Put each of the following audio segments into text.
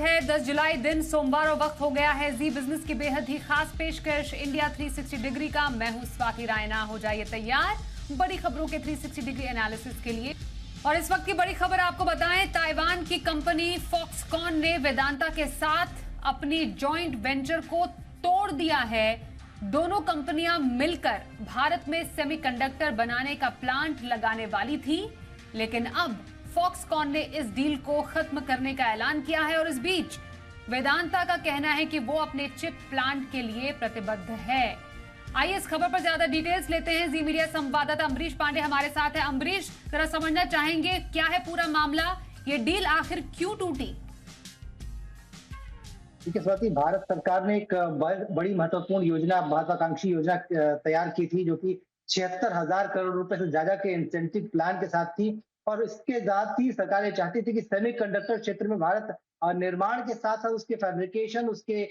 है 10 जुलाई दिन सोमवार और वक्त हो गया है जी बिजनेस की बेहद ही खास पेशकश इंडिया 360 डिग्री का। मैं हूं स्वाति रायना। हो जाइए तैयार बड़ी खबरों के 360 डिग्री एनालिसिस के लिए। और इस वक्त की बड़ी खबर आपको बताएं, ताइवान की कंपनी फॉक्सकॉन ने वेदांता के साथ अपनी जॉइंट वेंचर को तोड़ दिया है। दोनों कंपनियां मिलकर भारत में सेमीकंडक्टर बनाने का प्लांट लगाने वाली थी, लेकिन अब फॉक्सकॉन ने इस डील को खत्म करने का ऐलान किया है। और इस बीच वेदांता का कहना है कि वो अपने चिप प्लांट के लिए प्रतिबद्ध है। आइए इस खबर पर ज्यादा डिटेल्स लेते हैं। जी मीडिया संवाददाता अमरीश पांडे हमारे साथ है। अमरीश, जरा समझना चाहेंगे क्या है पूरा मामला, ये डील आखिर क्यों टूटी? देखिए स्वाति, भारत सरकार ने एक बड़ी महत्वपूर्ण योजना, महत्वाकांक्षी योजना तैयार की थी, जो कि 76,000 करोड़ रुपए से ज्यादा के इंसेंटिव प्लान के साथ थी। और इसके साथ ही सरकार ये चाहती थी कि सेमीकंडक्टर क्षेत्र में भारत निर्माण के साथ साथ उसके फैब्रिकेशन, उसके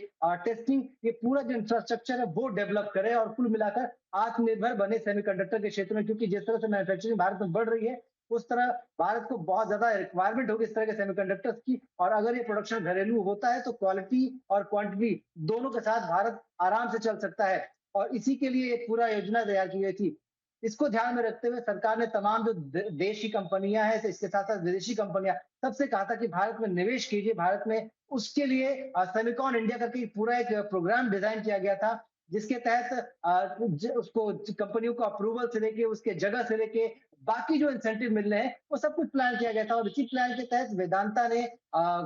टेस्टिंग, ये पूरा जो इंफ्रास्ट्रक्चर है वो डेवलप करे और कुल मिलाकर आत्मनिर्भर बने सेमीकंडक्टर के क्षेत्र में। क्योंकि जिस तरह से मैन्युफैक्चरिंग भारत में बढ़ रही है, उस तरह भारत को बहुत ज्यादा रिक्वायरमेंट होगी इस तरह के सेमीकंडक्टर्स की। और अगर ये प्रोडक्शन घरेलू होता है तो क्वालिटी और क्वांटिटी दोनों के साथ भारत आराम से चल सकता है। और इसी के लिए एक पूरा योजना तैयार की गई थी। इसको ध्यान में रखते हुए सरकार ने तमाम जो देश की कंपनियां हैं, इसके साथ साथ विदेशी कंपनियां, सबसे कहा था कि भारत में निवेश कीजिए। भारत में उसके लिए सेमिकॉन इंडिया करके पूरा एक प्रोग्राम डिजाइन किया गया था, जिसके तहत उसको कंपनियों को अप्रूवल से लेके, उसके जगह से लेके बाकी जो इंसेंटिव मिल रहे हैं, वो सब कुछ प्लान किया गया था। और इसी प्लान के तहत वेदांता ने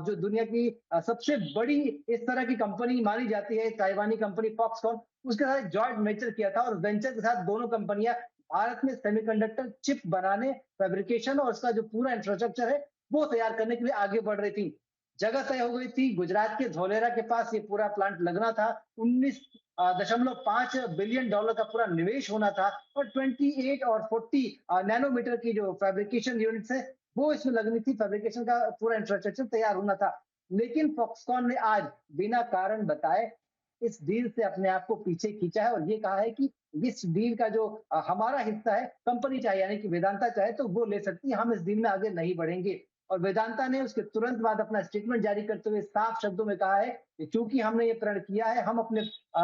जो दुनिया की सबसे बड़ी इस तरह की कंपनी मानी जाती है, ताइवानी कंपनी फॉक्सकॉन, उसके साथ एक जॉइंट वेंचर किया था। और वेंचर के साथ दोनों कंपनियां भारत में सेमीकंडक्टर चिप बनाने, फैब्रिकेशन और उसका जो पूरा इंफ्रास्ट्रक्चर है वो तैयार करने के लिए आगे बढ़ रही थी। जगह तय हो गई थी, गुजरात के धोलेरा के पास ये पूरा प्लांट लगना था। 19.5 बिलियन डॉलर का पूरा निवेश होना था। और 28 और 40 नैनोमीटर की जो फैब्रिकेशन यूनिट्स है वो इसमें लगनी थी। फैब्रिकेशन का पूरा इंफ्रास्ट्रक्चर तैयार होना था। लेकिन फॉक्सकॉन ने आज बिना कारण बताए इस डील से अपने आप को पीछे खींचा है और ये कहा है कि इस डील का जो हमारा हिस्सा है, कंपनी चाहे यानी कि वेदांता चाहे तो वो ले सकती है, हम इस डील में आगे नहीं बढ़ेंगे। और वेदांता ने उसके तुरंत बाद अपना स्टेटमेंट जारी करते हुए साफ शब्दों में कहा है कि चूंकि हमने ये प्रण किया है, हम अपने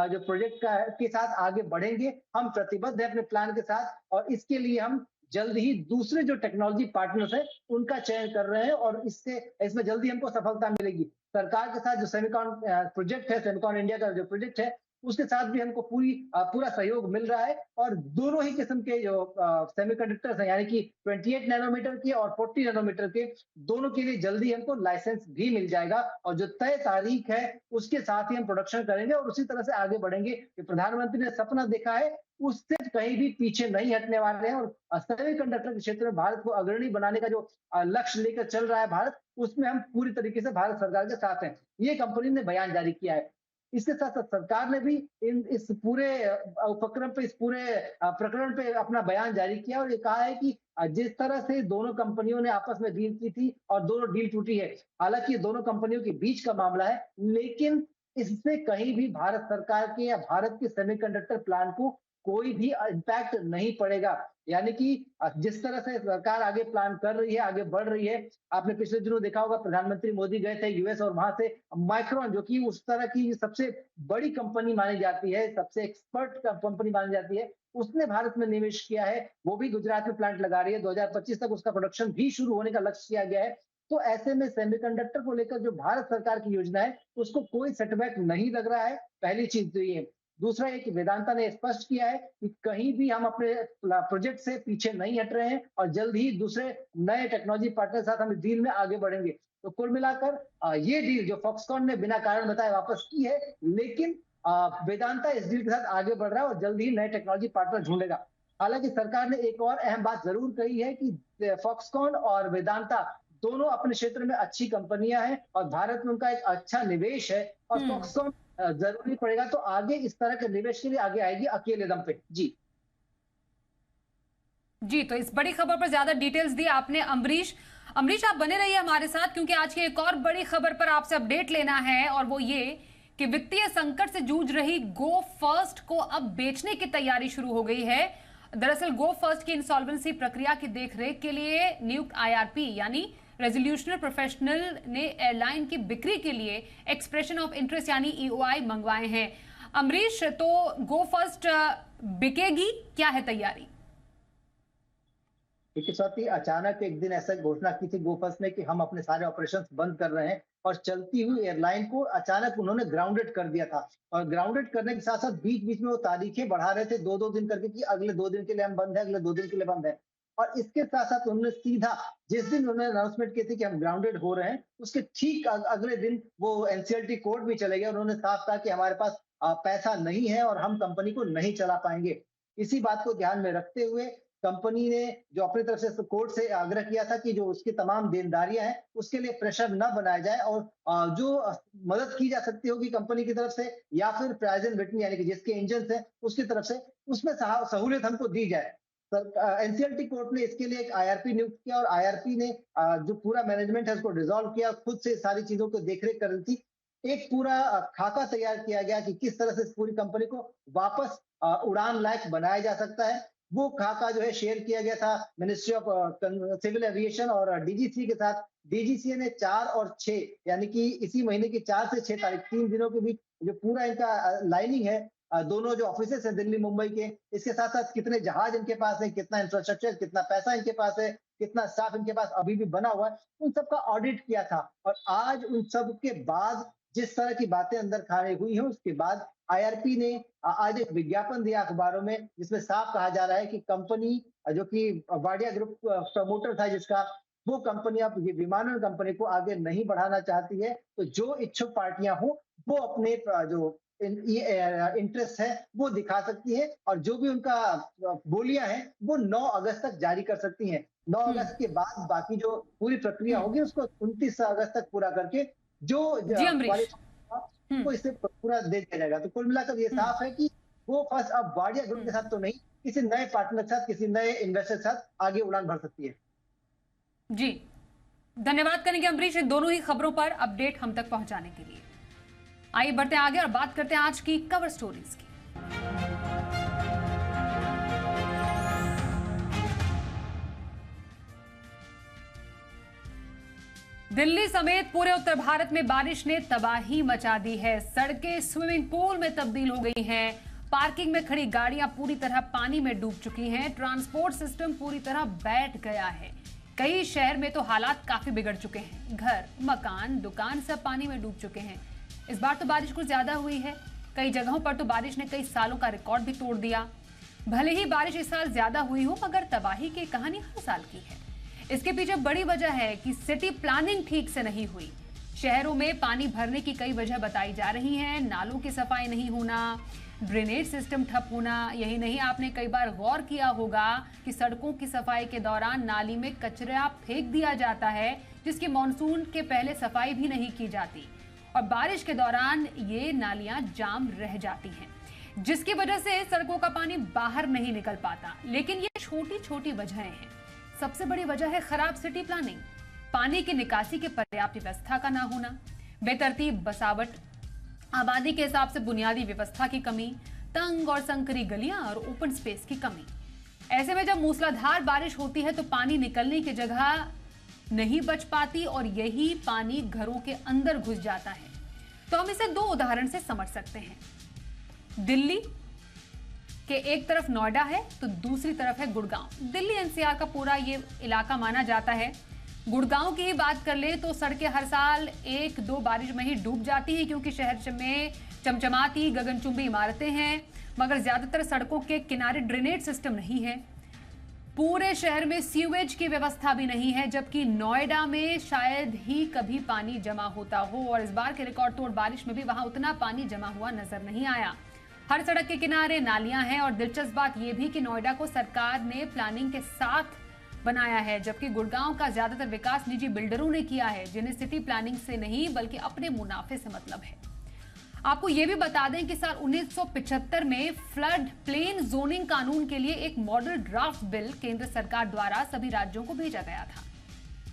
जो प्रोजेक्ट के साथ आगे बढ़ेंगे, हम प्रतिबद्ध है अपने प्लान के साथ। और इसके लिए हम जल्द ही दूसरे जो टेक्नोलॉजी पार्टनर्स है उनका चयन कर रहे हैं और इसमें जल्दी हमको सफलता मिलेगी। सरकार के साथ जो सेमिकॉन प्रोजेक्ट है, सेमिकॉन इंडिया का जो प्रोजेक्ट है, उसके साथ भी हमको पूरा सहयोग मिल रहा है। और दोनों ही किस्म के जो सेमीकंडक्टर्स हैं, यानी कि 28 नैनोमीटर के और 40 नैनोमीटर के, दोनों के लिए जल्दी हमको लाइसेंस भी मिल जाएगा। और जो तय तारीख है उसके साथ ही हम प्रोडक्शन करेंगे और उसी तरह से आगे बढ़ेंगे। कि प्रधानमंत्री ने सपना देखा है, उससे कहीं भी पीछे नहीं हटने वाले हैं। और सेमीकंडक्टर के क्षेत्र में भारत को अग्रणी बनाने का जो लक्ष्य लेकर चल रहा है भारत, उसमें हम पूरी तरीके से भारत सरकार के साथ हैं। ये कंपनी ने बयान जारी किया है। इसके साथ साथ सरकार ने भी इस पूरे उपक्रम पे, इस पूरे प्रकरण पे अपना बयान जारी किया और ये कहा है कि जिस तरह से दोनों कंपनियों ने आपस में डील की थी और दोनों डील टूटी है, हालांकि ये दोनों कंपनियों के बीच का मामला है, लेकिन इससे कहीं भी भारत सरकार के या भारत के सेमीकंडक्टर प्लान को कोई भी इम्पैक्ट नहीं पड़ेगा। यानी कि जिस तरह से सरकार आगे प्लान कर रही है, आगे बढ़ रही है, आपने पिछले दिनों देखा होगा प्रधानमंत्री मोदी गए थे यूएस और वहां से माइक्रोन, जो कि उस तरह की सबसे बड़ी कंपनी मानी जाती है, सबसे एक्सपर्ट कंपनी मानी जाती है, उसने भारत में निवेश किया है। वो भी गुजरात में प्लांट लगा रही है। 2025 तक उसका प्रोडक्शन भी शुरू होने का लक्ष्य किया गया है। तो ऐसे में सेमीकंडक्टर को लेकर जो भारत सरकार की योजना है उसको कोई सेटबैक नहीं लग रहा है। पहली चीज तो ये। दूसरा ये कि वेदांता ने स्पष्ट किया है कि कहीं भी हम अपने प्रोजेक्ट से पीछे नहीं हट रहे हैं और जल्द ही दूसरे नए टेक्नोलॉजी पार्टनर के साथ हम इस डील में आगे बढ़ेंगे। तो कुल मिलाकर ये डील जो फॉक्सकॉन ने बिना कारण बताए वापस की है, लेकिन वेदांता इस डील के साथ आगे बढ़ रहा है और जल्द ही नए टेक्नोलॉजी पार्टनर ढूंढेगा। हालांकि सरकार ने एक और अहम बात जरूर कही है कि फॉक्सकॉन और वेदांता दोनों अपने क्षेत्र में अच्छी कंपनियां हैं और भारत में उनका एक अच्छा निवेश है। और फॉक्सकॉन जरूरी पड़ेगा तो आगे इस तरह के निवेश के लिए आगे आएगी अकेले दम पे। जी जी, तो इस बड़ी खबर पर ज्यादा डिटेल्स दी आपने अमरीश। अमरीश, आप बने रहिए हमारे साथ क्योंकि आज की एक और बड़ी खबर पर आपसे अपडेट लेना है, और वो ये कि वित्तीय संकट से जूझ रही गो फर्स्ट को अब बेचने की तैयारी शुरू हो गई है। दरअसल गो फर्स्ट की इंसॉल्वेंसी प्रक्रिया की देखरेख के लिए नियुक्त आईआरपी यानी रेजोल्यूशनर प्रोफेशनल ने एयरलाइन की बिक्री के लिए एक्सप्रेशन ऑफ इंटरेस्ट यानी EOI मंगवाए हैं। अमरीश, तो गो फर्स्ट बिकेगी, क्या है तैयारी? देखिए स्वाति, अचानक एक दिन ऐसा घोषणा की थी गोफस ने कि हम अपने सारे ऑपरेशंस बंद कर रहे हैं, और चलती हुई एयरलाइन को अचानक उन्होंने ग्राउंडेड कर दिया था। और ग्राउंडेड करने के साथ साथ बीच बीच में वो तारीखें बढ़ा रहे थे, 2-2 दिन करके, कि अगले 2 दिन के लिए हम बंद है, अगले 2 दिन के लिए बंद है। और इसके साथ साथ उन्होंने सीधा, जिस दिन उन्होंने अनाउंसमेंट की थी कि हम ग्राउंडेड हो रहे हैं, उसके ठीक अगले दिन वो एनसीएलटी कोर्ट भी चले गए। उन्होंने साफ कहा कि हमारे पास पैसा नहीं है और हम कंपनी को नहीं चला पाएंगे। इसी बात को ध्यान में रखते हुए कंपनी ने जो अपनी तरफ से कोर्ट से आग्रह किया था कि जो उसकी तमाम देनदारियां हैं उसके लिए प्रेशर न बनाया जाए, और जो मदद की जा सकती होगी कंपनी की तरफ से या फिर प्राइज एंड विटनी यानी कि जिसके इंजन है उसकी तरफ से, उसमें सहूलियत हमको दी जाए। एनसीएलटी कोर्ट ने इसके लिए एक आईआरपी नियुक्त किया, और आईआरपी ने जो पूरा मैनेजमेंट है उसको डिसॉल्व किया, खुद से सारी चीजों को देखरेख कर रही थी। एक पूरा खाका तैयार किया गया कि किस तरह से इस पूरी कंपनी को वापस उड़ान लायक बनाया जा सकता है। वो खाका जो है शेयर किया गया था मिनिस्ट्री ऑफ सिविल एविएशन और डीजीसी के साथ। डीजीसी ने 4 और 6 यानी कि इसी महीने की 4 से 6 तारीख 3 दिनों के बीच जो पूरा इनका लाइनिंग है, दोनों जो ऑफिसेस है दिल्ली मुंबई के, इसके साथ साथ कितने जहाज इनके पास है, कितना इंफ्रास्ट्रक्चर, कितना पैसा इनके पास है, कितना स्टाफ इनके पास अभी भी बना हुआ है, उन सबका ऑडिट किया था। और आज उन सब के बाद जिस तरह की बातें अंदर खाने हुई हैं, उसके बाद आईआरपी ने आज एक विज्ञापन दिया अखबारों में, जिसमें साफ कहा जा रहा है कि कंपनी जो कि वाडिया ग्रुप प्रमोटर था जिसका, वो कंपनी अब ये विमानन कंपनी को आगे नहीं बढ़ाना चाहती है। तो जो इच्छुक पार्टियां हो वो अपने जो इंटरेस्ट है वो दिखा सकती है, और जो भी उनका बोलियां हैं वो 9 अगस्त तक जारी कर सकती हैं। 9 अगस्त के बाद बाकी जो पूरी प्रक्रिया होगी उसको 29 अगस्त तक पूरा करके जो जी अमरीश, वो इससे पूरा दे दिया जाएगा। तो कुल मिलाकर ये साफ है कि वो फर्स्ट अब वाडिया ग्रुप के साथ तो नहीं, किसी नए पार्टनर के साथ, किसी नए इन्वेस्टर के साथ आगे उड़ान भर सकती है। जी धन्यवाद करेंगे अमरीश दोनों ही खबरों पर अपडेट हम तक पहुंचाने के लिए। आइए बढ़ते हैं आगे और बात करते हैं आज की कवर स्टोरीज की। दिल्ली समेत पूरे उत्तर भारत में बारिश ने तबाही मचा दी है। सड़कें स्विमिंग पूल में तब्दील हो गई हैं। पार्किंग में खड़ी गाड़ियां पूरी तरह पानी में डूब चुकी हैं। ट्रांसपोर्ट सिस्टम पूरी तरह बैठ गया है। कई शहर में तो हालात काफी बिगड़ चुके हैं। घर, मकान, दुकान सब पानी में डूब चुके हैं। इस बार तो बारिश कुछ ज्यादा हुई है। कई जगहों पर तो बारिश ने कई सालों का रिकॉर्ड भी तोड़ दिया। भले ही बारिश इस साल ज्यादा हुई हो, मगर तबाही की कहानी हर साल की है। इसके पीछे बड़ी वजह है कि सिटी प्लानिंग ठीक से नहीं हुई। शहरों में पानी भरने की कई वजह बताई जा रही हैं। नालों की सफाई नहीं होना, ड्रेनेज सिस्टम ठप होना। यही नहीं, आपने कई बार गौर किया होगा कि सड़कों की सफाई के दौरान नाली में कचरा फेंक दिया जाता है, जिसकी मॉनसून के पहले सफाई भी नहीं की जाती, और बारिश के दौरान ये नालियां जाम रह जाती हैं, जिसकी वजह से सड़कों का पानी बाहर नहीं निकल पाता। लेकिन ये छोटी छोटी वजहें हैं। सबसे बड़ी वजह है खराब सिटी प्लानिंग, पानी की निकासी की पर्याप्त व्यवस्था का ना होना, बेतरतीब बसावट, आबादी के हिसाब से बुनियादी व्यवस्था की कमी, तंग और संकरी गलियां और ओपन स्पेस की कमी। ऐसे में जब मूसलाधार बारिश होती है तो पानी निकलने की जगह नहीं बच पाती, और यही पानी घरों के अंदर घुस जाता है। तो हम इसे 2 उदाहरण से समझ सकते हैं। दिल्ली कि एक तरफ नोएडा है तो दूसरी तरफ है गुड़गांव। दिल्ली एनसीआर का पूरा ये इलाका माना जाता है। गुड़गांव की ही बात कर ले तो सड़कें हर साल 1-2 बारिश में ही डूब जाती हैं, क्योंकि शहर में चमचमाती गगनचुंबी इमारतें हैं, मगर ज्यादातर सड़कों के किनारे ड्रेनेज सिस्टम नहीं है। पूरे शहर में सीवेज की व्यवस्था भी नहीं है, जबकि नोएडा में शायद ही कभी पानी जमा होता हो, और इस बार के रिकॉर्ड तोड़ बारिश में भी वहां उतना पानी जमा हुआ नजर नहीं आया। हर सड़क के किनारे नालियां हैं, और दिलचस्प बात यह भी कि नोएडा को सरकार ने प्लानिंग के साथ बनाया है, जबकि गुड़गांव का ज्यादातर विकास निजी बिल्डरों ने किया है, जिन्हें सिटी प्लानिंग से नहीं बल्कि अपने मुनाफे से मतलब है। आपको यह भी बता दें कि साल 1975 में फ्लड प्लेन जोनिंग कानून के लिए एक मॉडल ड्राफ्ट बिल केंद्र सरकार द्वारा सभी राज्यों को भेजा गया था।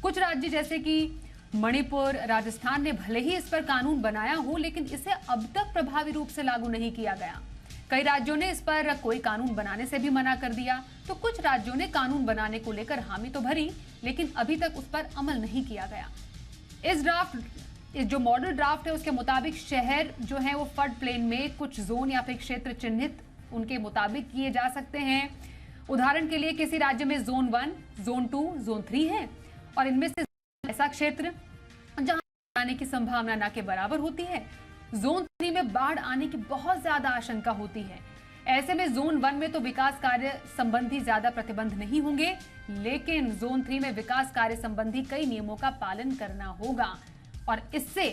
कुछ राज्य जैसे कि मणिपुर, राजस्थान ने भले ही इस पर कानून बनाया हो, लेकिन इसे अब तक प्रभावी रूप से लागू नहीं किया गया। कई राज्यों ने इस पर कोई कानून बनाने से भी मना कर दिया, तो कुछ राज्यों ने कानून बनाने को लेकर हामी तो भरी, लेकिन अभी तक उस पर अमल नहीं किया गया। इस जो मॉडल ड्राफ्ट है उसके मुताबिक शहर जो है वो फ्लड प्लेन में कुछ जोन या फिर क्षेत्र चिन्हित उनके मुताबिक किए जा सकते हैं। उदाहरण के लिए किसी राज्य में जोन 1, जोन 2, जोन 3 है और इनमें से ऐसा क्षेत्र जहां आने की संभावना न के बराबर होती है। जोन 3 में बाढ़ आने की बहुत ज्यादा आशंका होती है। ऐसे में जोन 1 में तो विकास कार्य संबंधी ज्यादा प्रतिबंध नहीं होंगे, लेकिन जोन 3 में विकास कार्य संबंधी कई नियमों का पालन करना होगा और इससे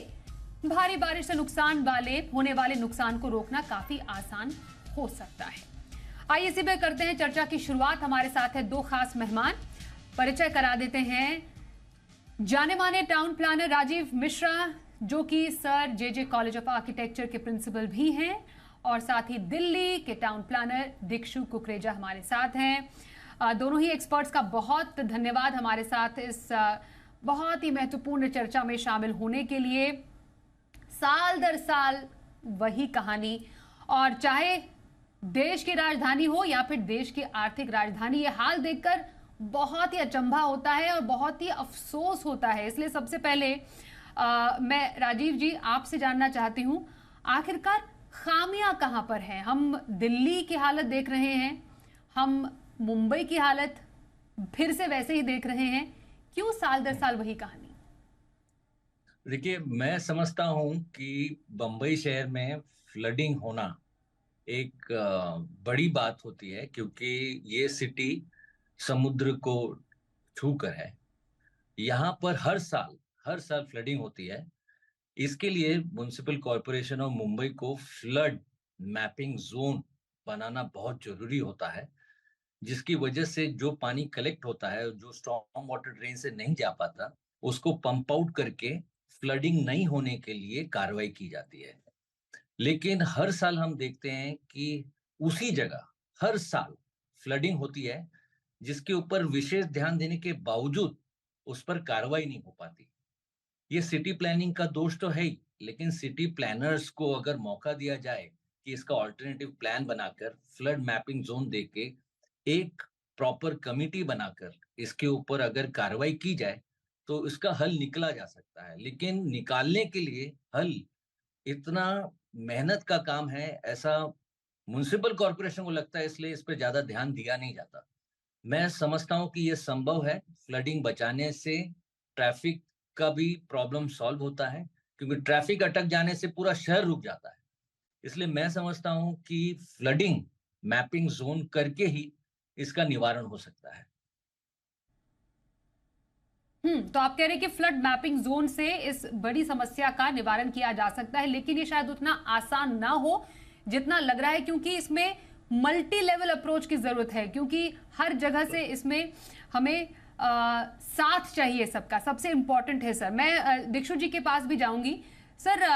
भारी बारिश से होने वाले नुकसान को रोकना काफी आसान हो सकता है। आइए इसी पे करते हैं चर्चा की शुरुआत। हमारे साथ है दो खास मेहमान, परिचय करा देते हैं। जाने माने टाउन प्लानर राजीव मिश्रा, जो कि sir J college of architecture के प्रिंसिपल भी हैं, और साथ ही दिल्ली के टाउन प्लानर दिक्षु कुकरेजा हमारे साथ हैं। दोनों ही एक्सपर्ट्स का बहुत धन्यवाद हमारे साथ इस बहुत ही महत्वपूर्ण चर्चा में शामिल होने के लिए। साल दर साल वही कहानी, और चाहे देश की राजधानी हो या फिर देश की आर्थिक राजधानी, ये हाल देखकर बहुत ही अचंभा होता है और बहुत ही अफसोस होता है। इसलिए सबसे पहले मैं राजीव जी आपसे जानना चाहती हूं, आखिरकार खामियां कहां पर हैं? हम दिल्ली की हालत देख रहे हैं, हम मुंबई की हालत फिर से वैसे ही देख रहे हैं, क्यों साल दर साल वही कहानी? देखिए, मैं समझता हूं कि बंबई शहर में फ्लडिंग होना एक बड़ी बात होती है, क्योंकि ये सिटी समुद्र को छूकर है। यहाँ पर हर साल फ्लडिंग होती है। इसके लिए म्युनिसिपल कॉरपोरेशन ऑफ मुंबई को फ्लड मैपिंग जोन बनाना बहुत जरूरी होता है, जिसकी वजह से जो पानी कलेक्ट होता है, जो स्टॉर्म वाटर ड्रेन से नहीं जा पाता, उसको पंप आउट करके फ्लडिंग नहीं होने के लिए कार्रवाई की जाती है। लेकिन हर साल हम देखते हैं कि उसी जगह हर साल फ्लडिंग होती है, जिसके ऊपर विशेष ध्यान देने के बावजूद उस पर कार्रवाई नहीं हो पाती। ये सिटी प्लानिंग का दोष तो है ही, लेकिन सिटी प्लानर्स को अगर मौका दिया जाए कि इसका ऑल्टरनेटिव प्लान बनाकर फ्लड मैपिंग जोन देके एक प्रॉपर कमिटी बनाकर इसके ऊपर अगर कार्रवाई की जाए तो इसका हल निकला जा सकता है। लेकिन निकालने के लिए हल इतना मेहनत का काम है, ऐसा म्युनिसिपल कॉर्पोरेशन को लगता है, इसलिए इस पर ज्यादा ध्यान दिया नहीं जाता। मैं समझता हूं कि यह संभव है। फ्लडिंग बचाने से ट्रैफिक का भी प्रॉब्लम सॉल्व होता है, क्योंकि ट्रैफिक अटक जाने से पूरा शहर रुक जाता है। इसलिए मैं समझता हूं कि फ्लडिंग मैपिंग जोन करके ही इसका निवारण हो सकता है। तो आप कह रहे हैं कि फ्लड मैपिंग जोन से इस बड़ी समस्या का निवारण किया जा सकता है, लेकिन ये शायद उतना आसान ना हो जितना लग रहा है, क्योंकि इसमें मल्टी लेवल अप्रोच की जरूरत है, क्योंकि हर जगह से इसमें हमें साथ चाहिए सबका। सबसे इंपॉर्टेंट है सर, मैं दीक्षु जी के पास भी जाऊंगी। सर,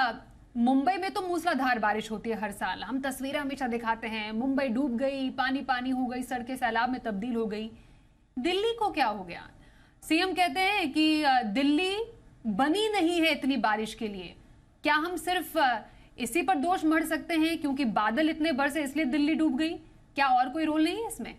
मुंबई में तो मूसलाधार बारिश होती है हर साल, हम तस्वीरें हमेशा दिखाते हैं, मुंबई डूब गई, पानी पानी हो गई, सड़कें सैलाब में तब्दील हो गई। दिल्ली को क्या हो गया? सीएम कहते हैं कि दिल्ली बनी नहीं है इतनी बारिश के लिए। क्या हम सिर्फ इसी पर दोष मढ़ सकते हैं क्योंकि बादल इतने बरसे इसलिए दिल्ली डूब गई? क्या और कोई रोल नहीं है इसमें?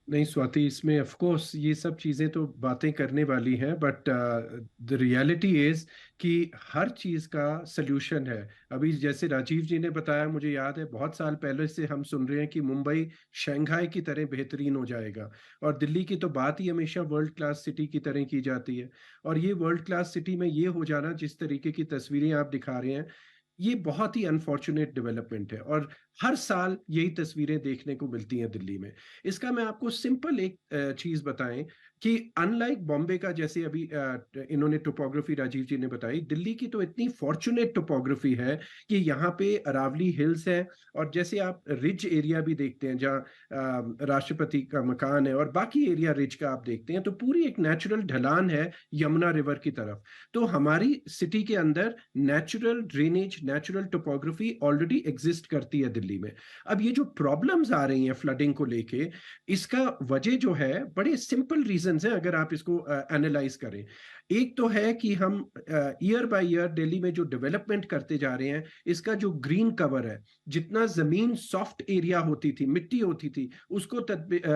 नहीं स्वाति, इसमें ऑफ कोर्स ये सब चीज़ें तो बातें करने वाली हैं, बट द रियलिटी इज कि हर चीज़ का सल्यूशन है। अभी जैसे राजीव जी ने बताया, मुझे याद है बहुत साल पहले से हम सुन रहे हैं कि मुंबई शंघाई की तरह बेहतरीन हो जाएगा, और दिल्ली की तो बात ही हमेशा वर्ल्ड क्लास सिटी की तरह की जाती है। और ये वर्ल्ड क्लास सिटी में ये हो जाना, जिस तरीके की तस्वीरें आप दिखा रहे हैं, ये बहुत ही अनफॉर्चुनेट डेवलपमेंट है, और हर साल यही तस्वीरें देखने को मिलती हैं दिल्ली में। इसका मैं आपको सिंपल एक चीज बताएं कि अनलाइक बॉम्बे का, जैसे अभी इन्होंने टोपोग्राफी राजीव जी ने बताई, दिल्ली की तो इतनी फॉर्चुनेट टोपोग्राफी है कि यहाँ पे अरावली हिल्स है, और जैसे आप रिज एरिया भी देखते हैं जहाँ राष्ट्रपति का मकान है, और बाकी एरिया रिज का आप देखते हैं, तो पूरी एक नेचुरल ढलान है यमुना रिवर की तरफ। तो हमारी सिटी के अंदर natural drainage, natural topography already exist करती है दिल्ली में। अब ये जो प्रॉब्लम्स आ रही हैं फ्लडिंग को लेके, इसका वजह जो है बड़े सिंपल रीजन रीजंस हैं अगर आप इसको एनालाइज करें। एक तो है कि हम ईयर बाय ईयर दिल्ली में जो डेवलपमेंट करते जा रहे हैं, इसका जो ग्रीन कवर है, जितना जमीन सॉफ्ट एरिया होती थी, मिट्टी होती थी, उसको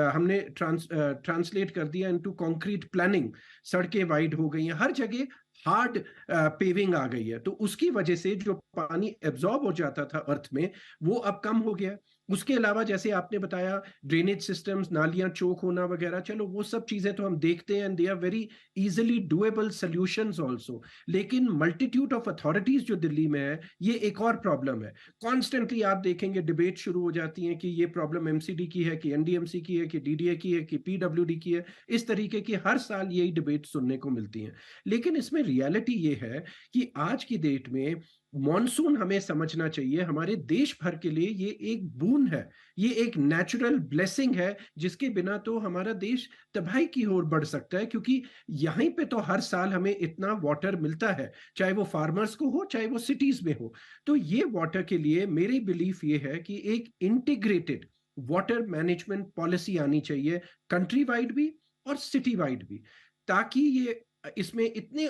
हमने ट्रांसलेट कर दिया इनटू कंक्रीट प्लानिंग। सड़कें वाइड हो गई हैं, हर जगह हार्ड पेविंग आ गई है, तो उसकी वजह से जो पानी एब्जॉर्ब हो जाता था अर्थ में, वो अब कम हो गया। उसके अलावा जैसे आपने बताया ड्रेनेज सिस्टम्स, नालियां चोक होना वगैरह, चलो वो सब चीजें तो हम देखते हैं and they are very easily doable solutions also. लेकिन मल्टीट्यूड ऑफ अथॉरिटीज जो दिल्ली में है, ये एक और प्रॉब्लम है। कॉन्स्टेंटली आप देखेंगे डिबेट शुरू हो जाती है कि ये प्रॉब्लम एमसीडी की है, कि एनडीएमसी की है, कि डीडीए की है, कि पीडब्ल्यूडी की है। इस तरीके की हर साल यही डिबेट सुनने को मिलती है। लेकिन इसमें रियलिटी ये है कि आज की डेट में मॉनसून हमें समझना चाहिए, हमारे देश भर के लिए ये एक बून है, ये एक नेचुरल ब्लेसिंग है, जिसके बिना तो हमारा देश तबाही की ओर बढ़ सकता है। क्योंकि यहीं पे तो हर साल हमें इतना वाटर मिलता है, चाहे वो फार्मर्स को हो, चाहे वो सिटीज में हो। तो ये वाटर के लिए मेरी बिलीफ ये है कि एक इंटीग्रेटेड वाटर मैनेजमेंट पॉलिसी आनी चाहिए, कंट्री वाइड भी और सिटी वाइड भी, ताकि ये इसमें इतने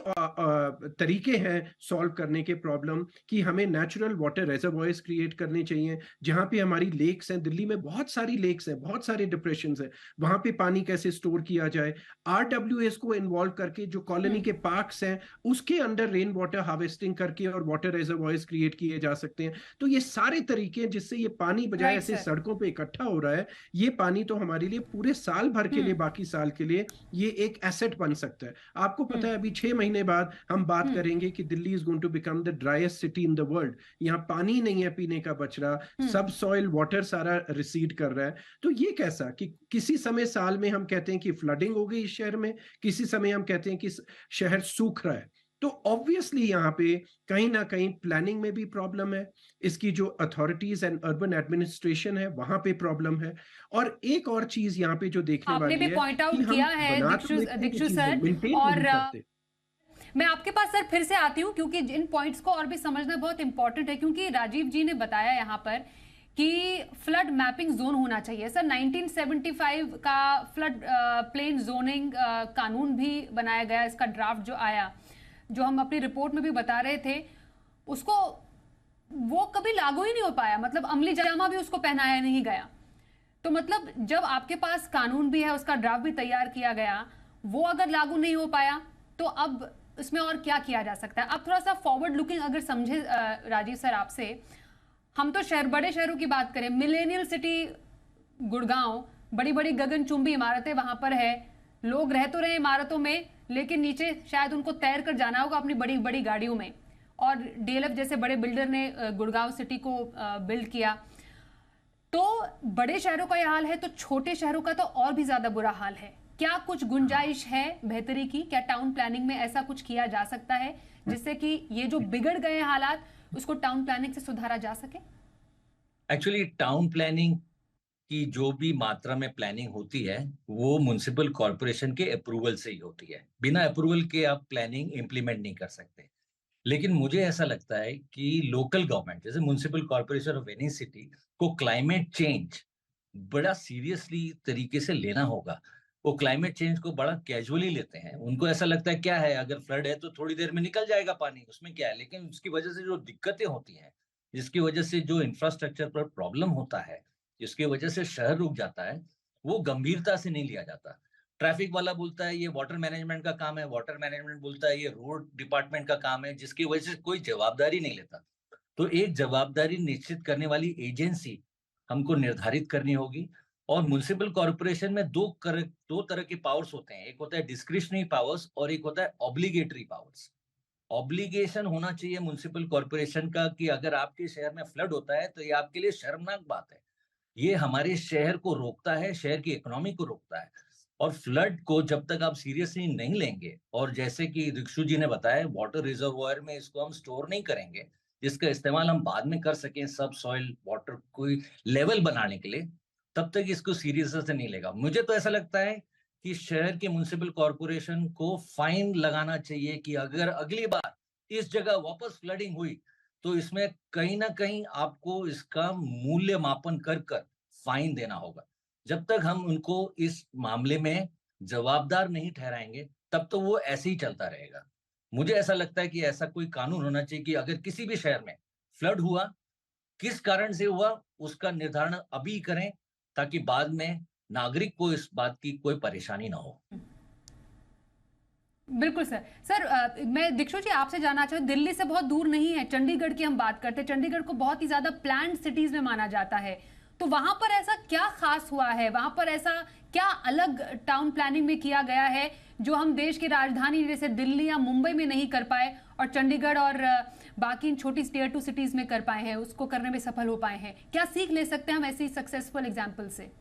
तरीके हैं सॉल्व करने के प्रॉब्लम कि हमें नेचुरल वाटर रिजर्वॉयर्स क्रिएट करने चाहिए। जहां पे हमारी लेक्स हैं, दिल्ली में बहुत सारी लेक्स हैं, बहुत सारे डिप्रेशंस हैं, वहां पे पानी कैसे स्टोर किया जाए। आरडब्ल्यूएस को इन्वॉल्व करके जो कॉलोनी के पार्क्स हैं, उसके अंडर रेन वाटर हार्वेस्टिंग करके और वाटर रिजर्वॉयर्स क्रिएट किए जा सकते हैं। तो ये सारे तरीके हैं जिससे ये पानी बजाय ऐसे सड़कों पर इकट्ठा हो रहा है, ये पानी तो हमारे लिए पूरे साल भर के लिए, बाकी साल के लिए ये एक एसेट बन सकता है। आपको पता है अभी 6 महीने बाद हम बात करेंगे कि Delhi is going to become the driest city in the world. यहाँ पानी नहीं है पीने का बच रहा, सब सॉइल वाटर सारा रिसीड कर रहा है। तो ये कैसा कि किसी समय साल में हम कहते हैं कि फ्लडिंग हो गई इस शहर में, किसी समय हम कहते हैं कि शहर सूख रहा है। तो ऑब्वियसली यहाँ पे कहीं ना कहीं प्लानिंग में भी प्रॉब्लम है, इसकी जो अथॉरिटीज एंड अर्बन एडमिनिस्ट्रेशन है वहां पे प्रॉब्लम है। और एक और चीज यहाँ पे जो देखने वाली है, आपने भी पॉइंट आउट किया है दीक्षु सर, और मैं आपके पास सर फिर से आती हूँ क्योंकि इन पॉइंट्स को और भी समझना बहुत इंपॉर्टेंट है। क्योंकि राजीव जी ने बताया यहाँ पर कि फ्लड मैपिंग जोन होना चाहिए। सर 1975 का फ्लड प्लेन जोनिंग कानून भी बनाया गया, इसका ड्राफ्ट जो आया, जो हम अपनी रिपोर्ट में भी बता रहे थे, उसको वो कभी लागू ही नहीं हो पाया, मतलब अमली जामा भी उसको पहनाया नहीं गया। तो मतलब जब आपके पास कानून भी है, उसका ड्राफ्ट भी तैयार किया गया, वो अगर लागू नहीं हो पाया तो अब इसमें और क्या किया जा सकता है? अब थोड़ा सा फॉरवर्ड लुकिंग अगर समझे राजीव सर आपसे, हम तो बड़े शहरों की बात करें, मिलेनियल सिटी गुड़गांव, बड़ी बड़ी गगनचुंबी इमारतें वहां पर है, लोग रह तो रहे इमारतों में, लेकिन नीचे शायद उनको तैर कर जाना होगा अपनी बड़ी बड़ी गाड़ियों में। और डीएलएफ जैसे बड़े बिल्डर ने गुड़गांव सिटी को बिल्ड किया। तो बड़े शहरों का यह हाल है, तो छोटे शहरों का तो और भी ज्यादा बुरा हाल है। क्या कुछ गुंजाइश है बेहतरी की? क्या टाउन प्लानिंग में ऐसा कुछ किया जा सकता है जिससे कि ये जो बिगड़ गए हालात, उसको टाउन प्लानिंग से सुधारा जा सके? एक्चुअली टाउन प्लानिंग की जो भी मात्रा में प्लानिंग होती है वो म्युनिसिपल कॉर्पोरेशन के अप्रूवल से ही होती है। बिना अप्रूवल के आप प्लानिंग इंप्लीमेंट नहीं कर सकते। लेकिन मुझे ऐसा लगता है कि लोकल गवर्नमेंट जैसे municipal corporation of any city को क्लाइमेट चेंज बड़ा सीरियसली तरीके से लेना होगा। वो क्लाइमेट चेंज को बड़ा कैजुअली लेते हैं। उनको ऐसा लगता है क्या है, अगर फ्लड है तो थोड़ी देर में निकल जाएगा पानी, उसमें क्या है। लेकिन उसकी वजह से जो दिक्कतें होती हैं, जिसकी वजह से जो इंफ्रास्ट्रक्चर पर प्रॉब्लम होता है, जिसकी वजह से शहर रुक जाता है, वो गंभीरता से नहीं लिया जाता। ट्रैफिक वाला बोलता है ये वाटर मैनेजमेंट का काम है, वाटर मैनेजमेंट बोलता है ये रोड डिपार्टमेंट का काम है, जिसकी वजह से कोई जवाबदारी नहीं लेता। तो एक जवाबदारी निश्चित करने वाली एजेंसी हमको निर्धारित करनी होगी। और म्युनिसिपल कॉर्पोरेशन में दो तरह के पावर्स होते हैं, एक होता है डिस्क्रिशनरी पावर्स और एक होता है ऑब्लिगेटरी पावर्स। ऑब्लिगेशन होना चाहिए म्युनिसिपल कॉर्पोरेशन का कि अगर आपके शहर में फ्लड होता है तो ये आपके लिए शर्मनाक बात है, ये हमारे शहर को रोकता है, शहर की इकोनॉमी को रोकता है। और फ्लड को जब तक आप सीरियसली नहीं लेंगे, और जैसे कि दीक्षु जी ने बताया, वाटर रिजर्वॉयर में इसको हम स्टोर नहीं करेंगे, जिसका इस्तेमाल हम बाद में कर सकें सब सॉइल वाटर को लेवल बनाने के लिए, तब तक इसको सीरियस से नहीं लेगा। मुझे तो ऐसा लगता है कि शहर के म्युनिसिपल कॉर्पोरेशन को फाइन लगाना चाहिए कि अगर अगली बार इस जगह वापस फ्लडिंग हुई तो इसमें कहीं ना कहीं आपको इसका मूल्य मापन कर फाइन देना होगा। जब तक हम उनको इस मामले में जवाबदार नहीं ठहराएंगे तब तो वो ऐसे ही चलता रहेगा। मुझे ऐसा लगता है कि ऐसा कोई कानून होना चाहिए कि अगर किसी भी शहर में फ्लड हुआ, किस कारण से हुआ, उसका निर्धारण अभी करें, ताकि बाद में नागरिक को इस बात की कोई परेशानी ना हो। बिल्कुल सर। मैं दीक्षु जी आपसे जानना चाहूँ, दिल्ली से बहुत दूर नहीं है, चंडीगढ़ की हम बात करते हैं। चंडीगढ़ को बहुत ही ज्यादा प्लान्ड सिटीज में माना जाता है, तो वहां पर ऐसा क्या खास हुआ है, वहां पर ऐसा क्या अलग टाउन प्लानिंग में किया गया है जो हम देश की राजधानी जैसे दिल्ली या मुंबई में नहीं कर पाए और चंडीगढ़ और बाकी इन छोटी टियर 2 सिटीज में कर पाए हैं, उसको करने में सफल हो पाए हैं? क्या सीख ले सकते हैं हम ऐसी सक्सेसफुल एग्जाम्पल से?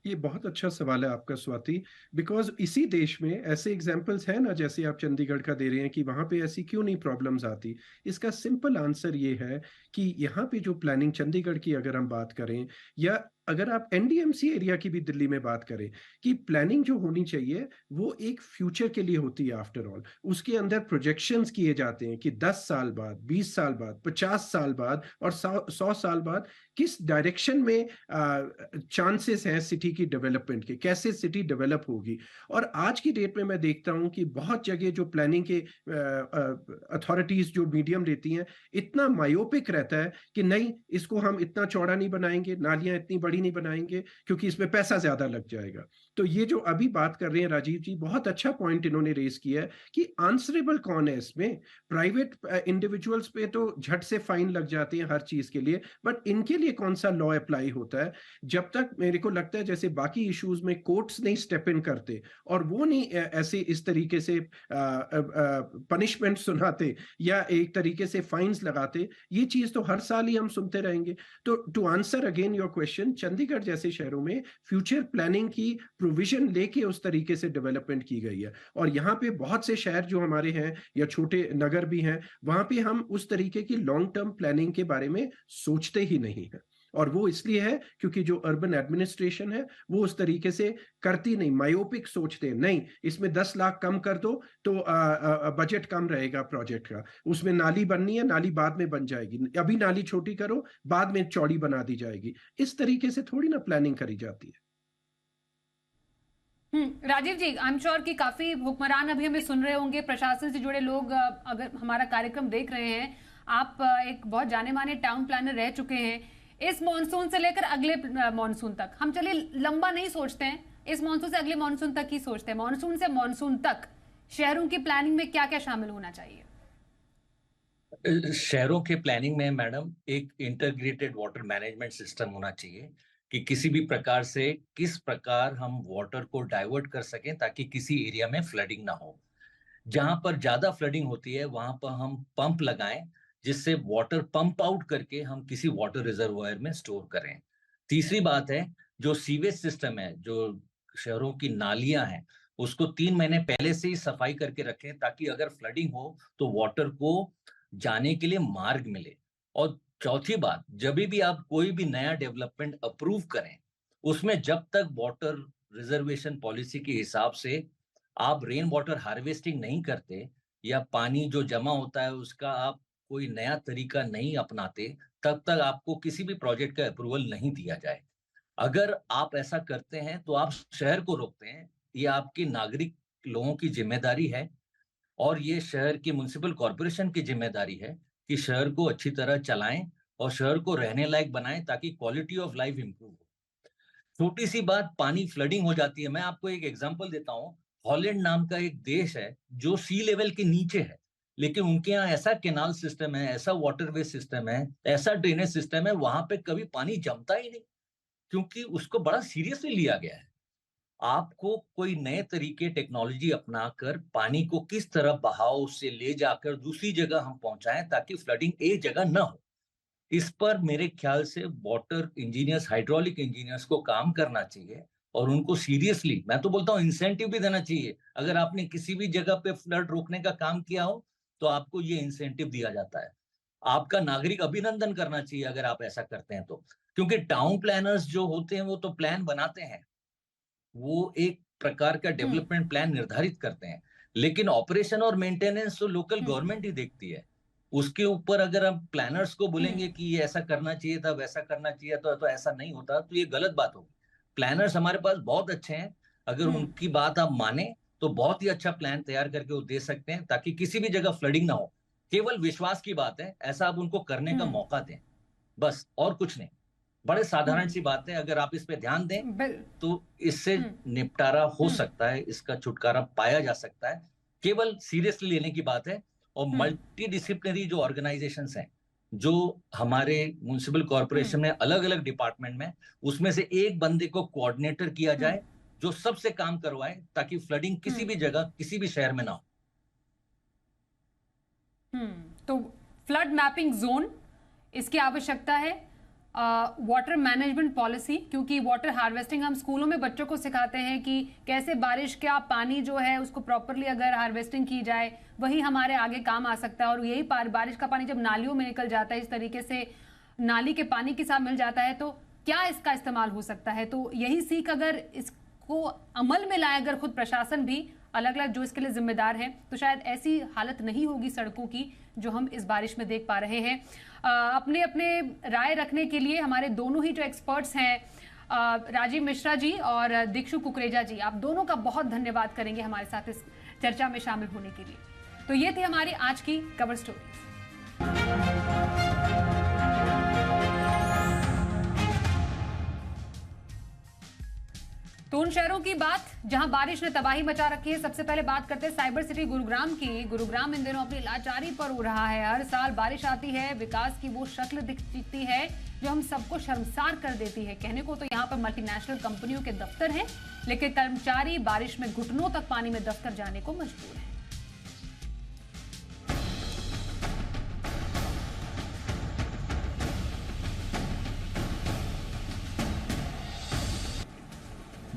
ये बहुत अच्छा सवाल है आपका स्वाति, बिकॉज इसी देश में ऐसे एग्जाम्पल्स हैं ना, जैसे आप चंडीगढ़ का दे रहे हैं कि वहां पे ऐसी क्यों नहीं प्रॉब्लम्स आती। इसका सिंपल आंसर ये है कि यहाँ पे जो प्लानिंग चंडीगढ़ की अगर हम बात करें, या अगर आप एनडीएमसी एरिया की भी दिल्ली में बात करें, कि प्लानिंग जो होनी चाहिए वो एक फ्यूचर के लिए होती है। आफ्टर ऑल उसके अंदर प्रोजेक्शंस किए जाते हैं कि 10 साल बाद, 20 साल बाद, 50 साल बाद और 100 साल बाद किस डायरेक्शन में चांसेस हैं सिटी की डेवलपमेंट के, कैसे सिटी डेवलप होगी। और आज की डेट में मैं देखता हूं कि बहुत जगह जो प्लानिंग के अथॉरिटीज जो मीडियम देती हैं, इतना मायोपिक रहता है कि नहीं, इसको हम इतना चौड़ा नहीं बनाएंगे, नालियां इतनी बड़ी नहीं बनाएंगे क्योंकि इसमें पैसा ज्यादा लग जाएगा। तो ये जो अभी बात कर रहे हैं राजीव जी, बहुत अच्छा पॉइंट इन्होंने रेज किया है कि आंसरेबल कौन है इसमें। प्राइवेट इंडिविजुअल्स पे तो झट से फाइन लग जाते हैं हर चीज के लिए, बट इनके लिए कौन सा लॉ अप्लाई होता है? जब तक मेरे को लगता है जैसे बाकी इश्यूज में कोर्ट्स नहीं स्टेप इन करते और वो नहीं ऐसे इस तरीके से पनिशमेंट सुनाते या एक तरीके से फाइन्स लगाते, ये चीज तो हर साल ही हम सुनते रहेंगे। तो to answer again your question, Chandigarh जैसे शहरों में फ्यूचर प्लानिंग की प्रोविजन लेके उस तरीके से डेवलपमेंट की गई है। और यहाँ पे बहुत से शहर जो हमारे हैं या छोटे नगर भी हैं, वहां पे हम उस तरीके की लॉन्ग टर्म प्लानिंग के बारे में सोचते ही नहीं है। और वो इसलिए है क्योंकि जो अर्बन एडमिनिस्ट्रेशन है वो उस तरीके से करती नहीं, मायोपिक सोचते हैं, नहीं इसमें 10 लाख कम कर दो तो बजट कम रहेगा प्रोजेक्ट का, उसमें नाली बननी है, नाली बाद में बन जाएगी, अभी नाली छोटी करो बाद में चौड़ी बना दी जाएगी। इस तरीके से थोड़ी ना प्लानिंग करी जाती है। राजीव जी, आई एम श्योर कि काफी हुक्मरान अभी हमें सुन रहे होंगे, प्रशासन से जुड़े लोग अगर हमारा कार्यक्रम देख रहे हैं। आप एक बहुत जाने माने टाउन प्लानर रह चुके हैं। इस मॉनसून से लेकर अगले मॉनसून तक, हम चलिए लंबा नहीं सोचते हैं, इस मॉनसून से अगले मॉनसून तक ही सोचते हैं, मॉनसून से मॉनसून तक शहरों की प्लानिंग में क्या क्या शामिल होना चाहिए? शहरों के प्लानिंग में मैडम एक इंटीग्रेटेड वाटर मैनेजमेंट सिस्टम होना चाहिए कि किसी भी प्रकार से किस प्रकार हम वाटर को डाइवर्ट कर सकें ताकि किसी एरिया में फ्लडिंग ना हो। जहां पर ज्यादा फ्लडिंग होती है वहां पर हम पंप लगाएं जिससे वाटर पंप आउट करके हम किसी वाटर रिजर्वायर में स्टोर करें। तीसरी बात है, जो सीवेज सिस्टम है, जो शहरों की नालियां हैं, उसको 3 महीने पहले से ही सफाई करके रखें ताकि अगर फ्लडिंग हो तो वाटर को जाने के लिए मार्ग मिले। और चौथी बात, जब भी आप कोई भी नया डेवलपमेंट अप्रूव करें, उसमें जब तक वाटर रिजर्वेशन पॉलिसी के हिसाब से आप रेन वाटर हार्वेस्टिंग नहीं करते या पानी जो जमा होता है उसका आप कोई नया तरीका नहीं अपनाते, तब तक आपको किसी भी प्रोजेक्ट का अप्रूवल नहीं दिया जाए। अगर आप ऐसा करते हैं तो आप शहर को रोकते हैं। ये आपकी नागरिक लोगों की जिम्मेदारी है और ये शहर की म्युनिसिपल कॉर्पोरेशन की जिम्मेदारी है कि शहर को अच्छी तरह चलाएं और शहर को रहने लायक बनाएं ताकि क्वालिटी ऑफ लाइफ इंप्रूव हो। छोटी सी बात, पानी फ्लडिंग हो जाती है। मैं आपको एक एग्जांपल देता हूँ। हॉलैंड नाम का एक देश है जो सी लेवल के नीचे है, लेकिन उनके यहाँ ऐसा कैनाल सिस्टम है, ऐसा वाटरवे सिस्टम है, ऐसा ड्रेनेज सिस्टम है, वहां पे कभी पानी जमता ही नहीं क्योंकि उसको बड़ा सीरियसली लिया गया है। आपको कोई नए तरीके टेक्नोलॉजी अपनाकर पानी को किस तरह बहाव से ले जाकर दूसरी जगह हम पहुंचाएं ताकि फ्लडिंग एक जगह न हो, इस पर मेरे ख्याल से वाटर इंजीनियर्स, हाइड्रोलिक इंजीनियर्स को काम करना चाहिए और उनको सीरियसली, मैं तो बोलता हूँ इंसेंटिव भी देना चाहिए। अगर आपने किसी भी जगह पे फ्लड रोकने का काम किया हो तो आपको ये इंसेंटिव दिया जाता है। आपका नागरिक अभिनंदन करना चाहिए अगर आप ऐसा करते हैं तो, क्योंकि टाउन प्लानर्स जो होते हैं वो तो प्लान बनाते हैं, वो एक प्रकार का डेवलपमेंट प्लान निर्धारित करते हैं, लेकिन ऑपरेशन और मेंटेनेंस तो लोकल गवर्नमेंट ही देखती है। उसके ऊपर अगर हम प्लानर्स को बोलेंगे कि ये ऐसा करना चाहिए था, वैसा करना चाहिए तो ऐसा नहीं होता, तो ये गलत बात होगी। प्लानर्स हमारे पास बहुत अच्छे हैं। अगर उनकी बात आप माने तो बहुत ही अच्छा प्लान तैयार करके वो दे सकते हैं, ताकि किसी भी जगह फ्लडिंग ना हो। केवल विश्वास की बात है, ऐसा आप उनको करने का मौका दें, बस, और कुछ नहीं। बड़े साधारण सी बात है, अगर आप इस पे ध्यान दें तो इससे निपटारा हो सकता है, इसका छुटकारा पाया जा सकता है। केवल सीरियसली लेने की बात है। और मल्टी डिसिप्लिनरी जो ऑर्गेनाइजेशंस हैं, जो हमारे म्युनिसिपल कॉर्पोरेशन में अलग अलग डिपार्टमेंट में, उसमें से एक बंदे को कोऑर्डिनेटर किया जाए जो सबसे काम करवाए, ताकि फ्लडिंग किसी भी जगह, किसी भी शहर में ना हो। तो फ्लड मैपिंग जोन, इसकी आवश्यकता है। वाटर मैनेजमेंट पॉलिसी, क्योंकि वाटर हार्वेस्टिंग हम स्कूलों में बच्चों को सिखाते हैं कि कैसे बारिश का पानी जो है उसको प्रॉपरली अगर हार्वेस्टिंग की जाए वही हमारे आगे काम आ सकता है। और यही बारिश का पानी जब नालियों में निकल जाता है, इस तरीके से नाली के पानी के साथ मिल जाता है, तो क्या इसका इस्तेमाल हो सकता है। तो यही सीख अगर इसको अमल में लाए, अगर खुद प्रशासन भी अलग अलग जो इसके लिए जिम्मेदार है, तो शायद ऐसी हालत नहीं होगी सड़कों की जो हम इस बारिश में देख पा रहे हैं। अपने अपने राय रखने के लिए हमारे दोनों ही जो एक्सपर्ट्स हैं, राजीव मिश्रा जी और दीक्षु कुकरेजा जी, आप दोनों का बहुत धन्यवाद करेंगे हमारे साथ इस चर्चा में शामिल होने के लिए। तो ये थी हमारी आज की कवर स्टोरी। तो उन शहरों की बात जहां बारिश ने तबाही मचा रखी है, सबसे पहले बात करते हैं साइबर सिटी गुरुग्राम की। गुरुग्राम इन दिनों अपनी लाचारी पर उड़ रहा है। हर साल बारिश आती है, विकास की वो शक्ल दिखती है जो हम सबको शर्मसार कर देती है। कहने को तो यहाँ पर मल्टीनेशनल कंपनियों के दफ्तर हैं, लेकिन कर्मचारी बारिश में घुटनों तक पानी में दफ्तर जाने को मजबूर है।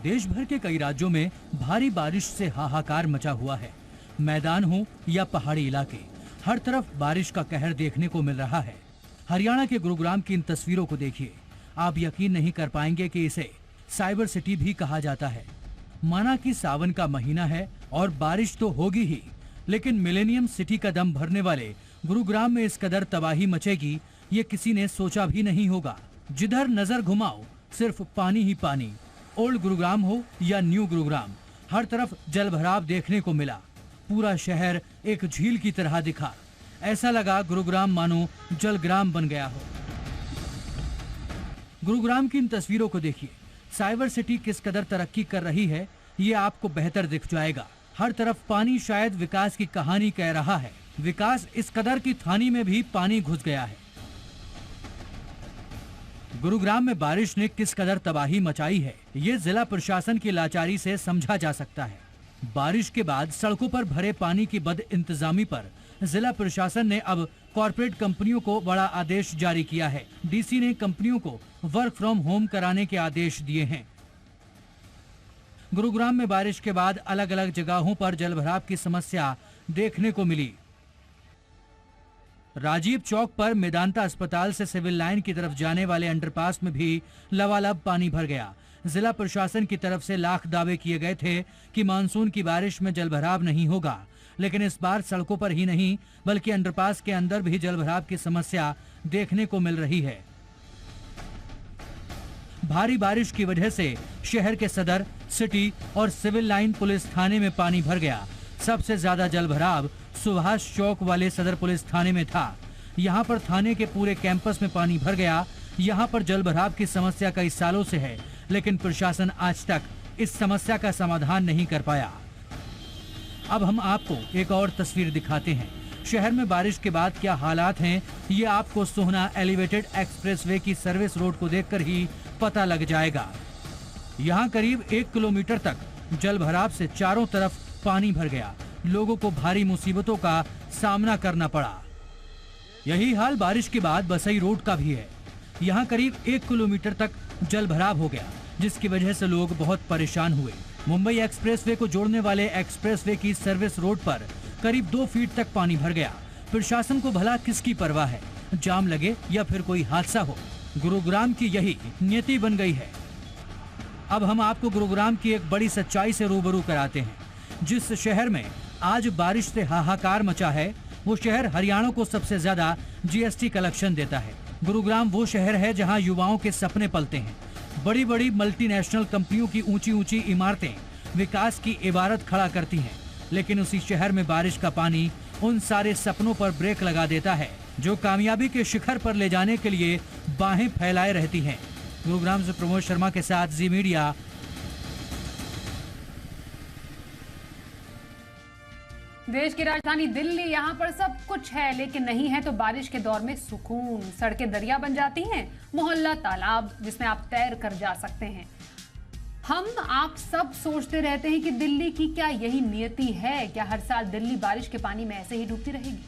देश भर के कई राज्यों में भारी बारिश से हाहाकार मचा हुआ है। मैदान हो या पहाड़ी इलाके, हर तरफ बारिश का कहर देखने को मिल रहा है। हरियाणा के गुरुग्राम की इन तस्वीरों को देखिए, आप यकीन नहीं कर पाएंगे कि इसे साइबर सिटी भी कहा जाता है। माना कि सावन का महीना है और बारिश तो होगी ही, लेकिन मिलेनियम सिटी का दम भरने वाले गुरुग्राम में इस कदर तबाही मचेगी, ये किसी ने सोचा भी नहीं होगा। जिधर नजर घुमाओ सिर्फ पानी ही पानी। ओल्ड गुरुग्राम हो या न्यू गुरुग्राम, हर तरफ जलभराव देखने को मिला। पूरा शहर एक झील की तरह दिखा। ऐसा लगा गुरुग्राम मानो जलग्राम बन गया हो। गुरुग्राम की इन तस्वीरों को देखिए। साइबर सिटी किस कदर तरक्की कर रही है ये आपको बेहतर दिख जाएगा। हर तरफ पानी शायद विकास की कहानी कह रहा है। विकास इस कदर की थानी में भी पानी घुस गया है। गुरुग्राम में बारिश ने किस कदर तबाही मचाई है, ये जिला प्रशासन की लाचारी से समझा जा सकता है। बारिश के बाद सड़कों पर भरे पानी की बद इंतजामी पर जिला प्रशासन ने अब कॉर्पोरेट कंपनियों को बड़ा आदेश जारी किया है। डीसी ने कंपनियों को वर्क फ्रॉम होम कराने के आदेश दिए हैं। गुरुग्राम में बारिश के बाद अलग अलग जगहों पर जलभराव की समस्या देखने को मिली। राजीव चौक पर मेदांता अस्पताल से सिविल लाइन की तरफ जाने वाले अंडरपास में भी लबालब पानी भर गया। जिला प्रशासन की तरफ से लाख दावे किए गए थे कि मानसून की बारिश में जलभराव नहीं होगा, लेकिन इस बार सड़कों पर ही नहीं बल्कि अंडरपास के अंदर भी जलभराव की समस्या देखने को मिल रही है। भारी बारिश की वजह से शहर के सदर, सिटी और सिविल लाइन पुलिस थाने में पानी भर गया। सबसे ज्यादा जलभराव सुभाष चौक वाले सदर पुलिस थाने में था। यहाँ पर थाने के पूरे कैंपस में पानी भर गया। यहाँ पर जलभराव की समस्या कई सालों से है, लेकिन प्रशासन आज तक इस समस्या का समाधान नहीं कर पाया। अब हम आपको एक और तस्वीर दिखाते हैं। शहर में बारिश के बाद क्या हालात हैं, ये आपको सोहना एलिवेटेड एक्सप्रेसवे की सर्विस रोड को देखकर ही पता लग जाएगा। यहाँ करीब 1 किलोमीटर तक जलभराव से चारों तरफ पानी भर गया। लोगों को भारी मुसीबतों का सामना करना पड़ा। यही हाल बारिश के बाद बसई रोड का भी है। यहाँ करीब 1 किलोमीटर तक जलभराव हो गया, जिसकी वजह से लोग बहुत परेशान हुए। मुंबई एक्सप्रेसवे को जोड़ने वाले एक्सप्रेसवे की सर्विस रोड पर करीब 2 फीट तक पानी भर गया। प्रशासन को भला किसकी परवाह है, जाम लगे या फिर कोई हादसा हो। गुरुग्राम की यही नियति बन गई है। अब हम आपको गुरुग्राम की एक बड़ी सच्चाई से रूबरू कराते हैं। जिस शहर में आज बारिश से हाहाकार मचा है, वो शहर हरियाणा को सबसे ज्यादा जीएसटी कलेक्शन देता है। गुरुग्राम वो शहर है जहां युवाओं के सपने पलते हैं। बड़ी बड़ी मल्टीनेशनल कंपनियों की ऊंची ऊंची इमारतें विकास की इबारत खड़ा करती हैं, लेकिन उसी शहर में बारिश का पानी उन सारे सपनों पर ब्रेक लगा देता है जो कामयाबी के शिखर पर ले जाने के लिए बाहें फैलाए रहती हैं। गुरुग्राम से प्रमोद शर्मा के साथ जी मीडिया। देश की राजधानी दिल्ली, यहाँ पर सब कुछ है, लेकिन नहीं है तो बारिश के दौर में सुकून। सड़कें दरिया बन जाती हैं, मोहल्ला तालाब जिसमें आप तैर कर जा सकते हैं। आप सब सोचते रहते हैं कि दिल्ली की क्या यही नियति है? क्या हर साल दिल्ली बारिश के पानी में ऐसे ही डूबती रहेगी?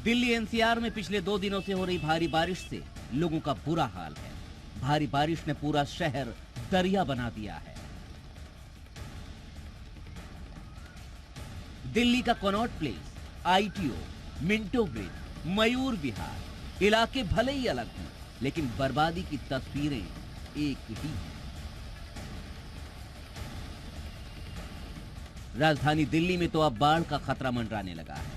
दिल्ली एनसीआर में पिछले 2 दिनों से हो रही भारी बारिश से लोगों का बुरा हाल है। भारी बारिश ने पूरा शहर दरिया बना दिया है। दिल्ली का कनॉट प्लेस, आईटीओ, मिंटो ब्रिज, मयूर विहार इलाके भले ही अलग हों, लेकिन बर्बादी की तस्वीरें एक ही हैं। राजधानी दिल्ली में तो अब बाढ़ का खतरा मंडराने लगा है।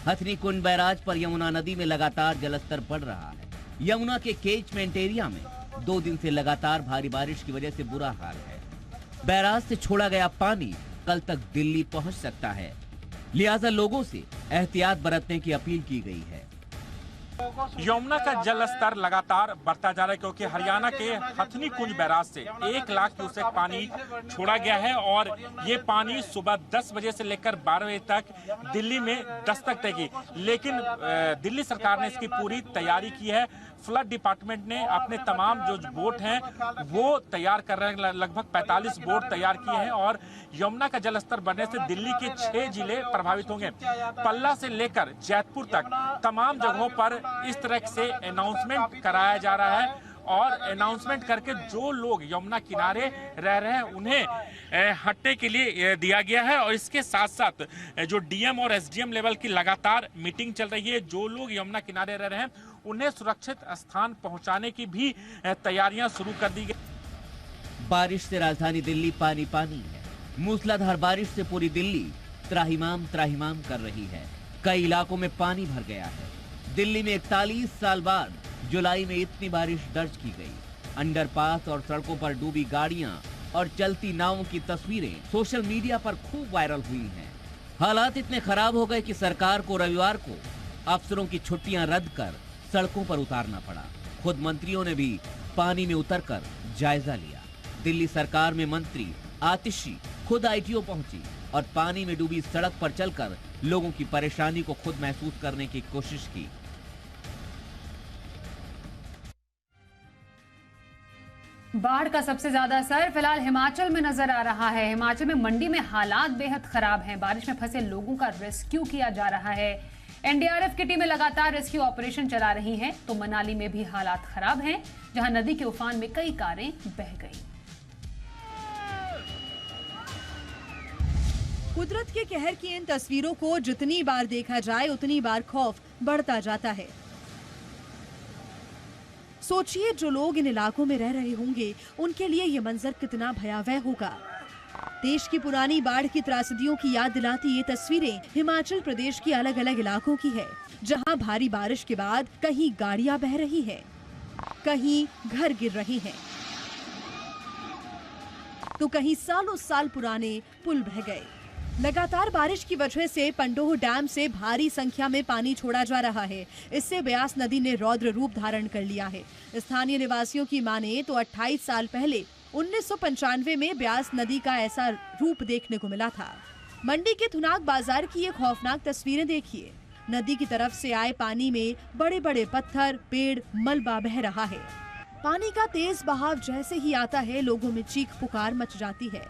हथनी कुंड बैराज पर यमुना नदी में लगातार जलस्तर बढ़ रहा है। यमुना के कैचमेंट एरिया में 2 दिन से लगातार भारी बारिश की वजह से बुरा हाल है। बैराज से छोड़ा गया पानी कल तक दिल्ली पहुंच सकता है, लिहाजा लोगों से एहतियात बरतने की अपील की गई है। यमुना का जल स्तर लगातार बढ़ता जा रहा है, क्योंकि हरियाणा के हथनी कुंज बैराज से 1 लाख क्यूसेक पानी छोड़ा गया है और ये पानी सुबह 10 बजे से लेकर 12 बजे तक दिल्ली में दस्तक देगी। लेकिन दिल्ली सरकार ने इसकी पूरी तैयारी की है। फ्लड डिपार्टमेंट ने अपने तमाम जो बोट हैं वो तैयार कर रहे हैं। लगभग 45 बोट तैयार किए हैं और यमुना का जलस्तर बढ़ने से दिल्ली के 6 जिले प्रभावित होंगे। पल्ला से लेकर जैतपुर तक तमाम जगहों पर इस तरह से अनाउंसमेंट कराया जा रहा है और अनाउंसमेंट करके जो लोग यमुना किनारे रह रहे हैं उन्हें हटने के लिए दिया गया है। और इसके साथ साथ जो डीएम और एसडीएम लेवल की लगातार मीटिंग चल रही है। जो लोग यमुना किनारे रह रहे हैं उन्हें सुरक्षित स्थान पहुंचाने की भी तैयारियां शुरू कर दी गई। बारिश से राजधानी दिल्ली पानी पानी है। मूसलाधार बारिश से पूरी दिल्ली त्राहिमाम त्राहिमाम कर रही है। कई इलाकों में पानी भर गया है। दिल्ली में 41 साल बाद जुलाई में इतनी बारिश दर्ज की गई। अंडरपास और सड़कों पर डूबी गाड़ियां और चलती नावों की तस्वीरें सोशल मीडिया पर खूब वायरल हुई हैं। हालात इतने खराब हो गए कि सरकार को रविवार को अफसरों की छुट्टियां रद्द कर सड़कों पर उतारना पड़ा। खुद मंत्रियों ने भी पानी में उतरकर जायजा लिया। दिल्ली सरकार में मंत्री आतिशी खुद आईटीओ पहुंची और पानी में डूबी सड़क पर चलकर लोगों की परेशानी को खुद महसूस करने की कोशिश की। बाढ़ का सबसे ज्यादा असर फिलहाल हिमाचल में नजर आ रहा है। हिमाचल में मंडी में हालात बेहद खराब हैं। बारिश में फंसे लोगों का रेस्क्यू किया जा रहा है। एनडीआरएफ की टीमें लगातार रेस्क्यू ऑपरेशन चला रही हैं। तो मनाली में भी हालात खराब हैं, जहां नदी के उफान में कई कारें बह गई। कुदरत के कहर की इन तस्वीरों को जितनी बार देखा जाए उतनी बार खौफ बढ़ता जाता है। सोचिए जो लोग इन इलाकों में रह रहे होंगे उनके लिए ये मंजर कितना भयावह होगा। देश की पुरानी बाढ़ की त्रासदियों की याद दिलाती ये तस्वीरें हिमाचल प्रदेश के अलग अलग इलाकों की है, जहां भारी बारिश के बाद कहीं गाड़ियां बह रही हैं, कहीं घर गिर रहे हैं, तो कहीं सालों साल पुराने पुल बह गए। लगातार बारिश की वजह से पंडोह डैम से भारी संख्या में पानी छोड़ा जा रहा है। इससे ब्यास नदी ने रौद्र रूप धारण कर लिया है। स्थानीय निवासियों की माने तो 28 साल पहले 1995 में ब्यास नदी का ऐसा रूप देखने को मिला था। मंडी के थुनाग बाजार की ये खौफनाक तस्वीरें देखिए। नदी की तरफ से आए पानी में बड़े बड़े पत्थर, पेड़, मलबा बह रहा है। पानी का तेज बहाव जैसे ही आता है, लोगों में चीख पुकार मच जाती है।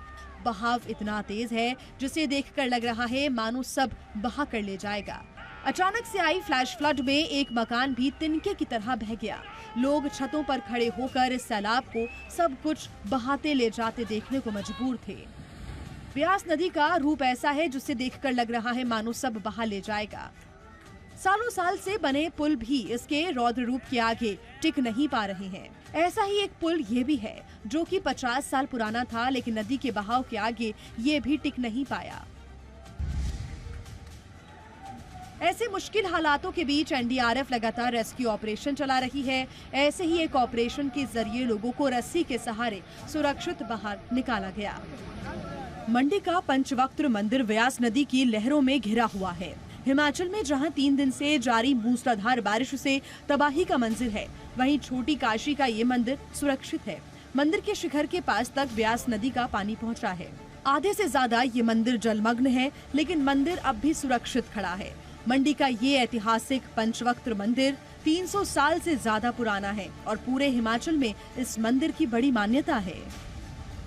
बहाव इतना तेज है जिसे देखकर लग रहा है मानो सब बहा कर ले जाएगा। अचानक से आई फ्लैश फ्लड में एक मकान भी तिनके की तरह बह गया। लोग छतों पर खड़े होकर इस सैलाब को सब कुछ बहाते ले जाते देखने को मजबूर थे। ब्यास नदी का रूप ऐसा है जिसे देखकर लग रहा है मानो सब बहा ले जाएगा। सालों साल से बने पुल भी इसके रौद्र रूप के आगे टिक नहीं पा रहे हैं। ऐसा ही एक पुल ये भी है जो कि 50 साल पुराना था, लेकिन नदी के बहाव के आगे ये भी टिक नहीं पाया। ऐसे मुश्किल हालातों के बीच एनडीआरएफ लगातार रेस्क्यू ऑपरेशन चला रही है। ऐसे ही एक ऑपरेशन के जरिए लोगों को रस्सी के सहारे सुरक्षित बाहर निकाला गया। मंडी का पंचवक्त्र मंदिर व्यास नदी की लहरों में घिरा हुआ है। हिमाचल में जहां 3 दिन से जारी मूसलाधार बारिश से तबाही का मंजिल है, वहीं छोटी काशी का ये मंदिर सुरक्षित है। मंदिर के शिखर के पास तक व्यास नदी का पानी पहुंचा है। आधे से ज्यादा ये मंदिर जलमग्न है, लेकिन मंदिर अब भी सुरक्षित खड़ा है। मंडी का ये ऐतिहासिक पंचवक्त्र मंदिर 300 साल से ज्यादा पुराना है और पूरे हिमाचल में इस मंदिर की बड़ी मान्यता है।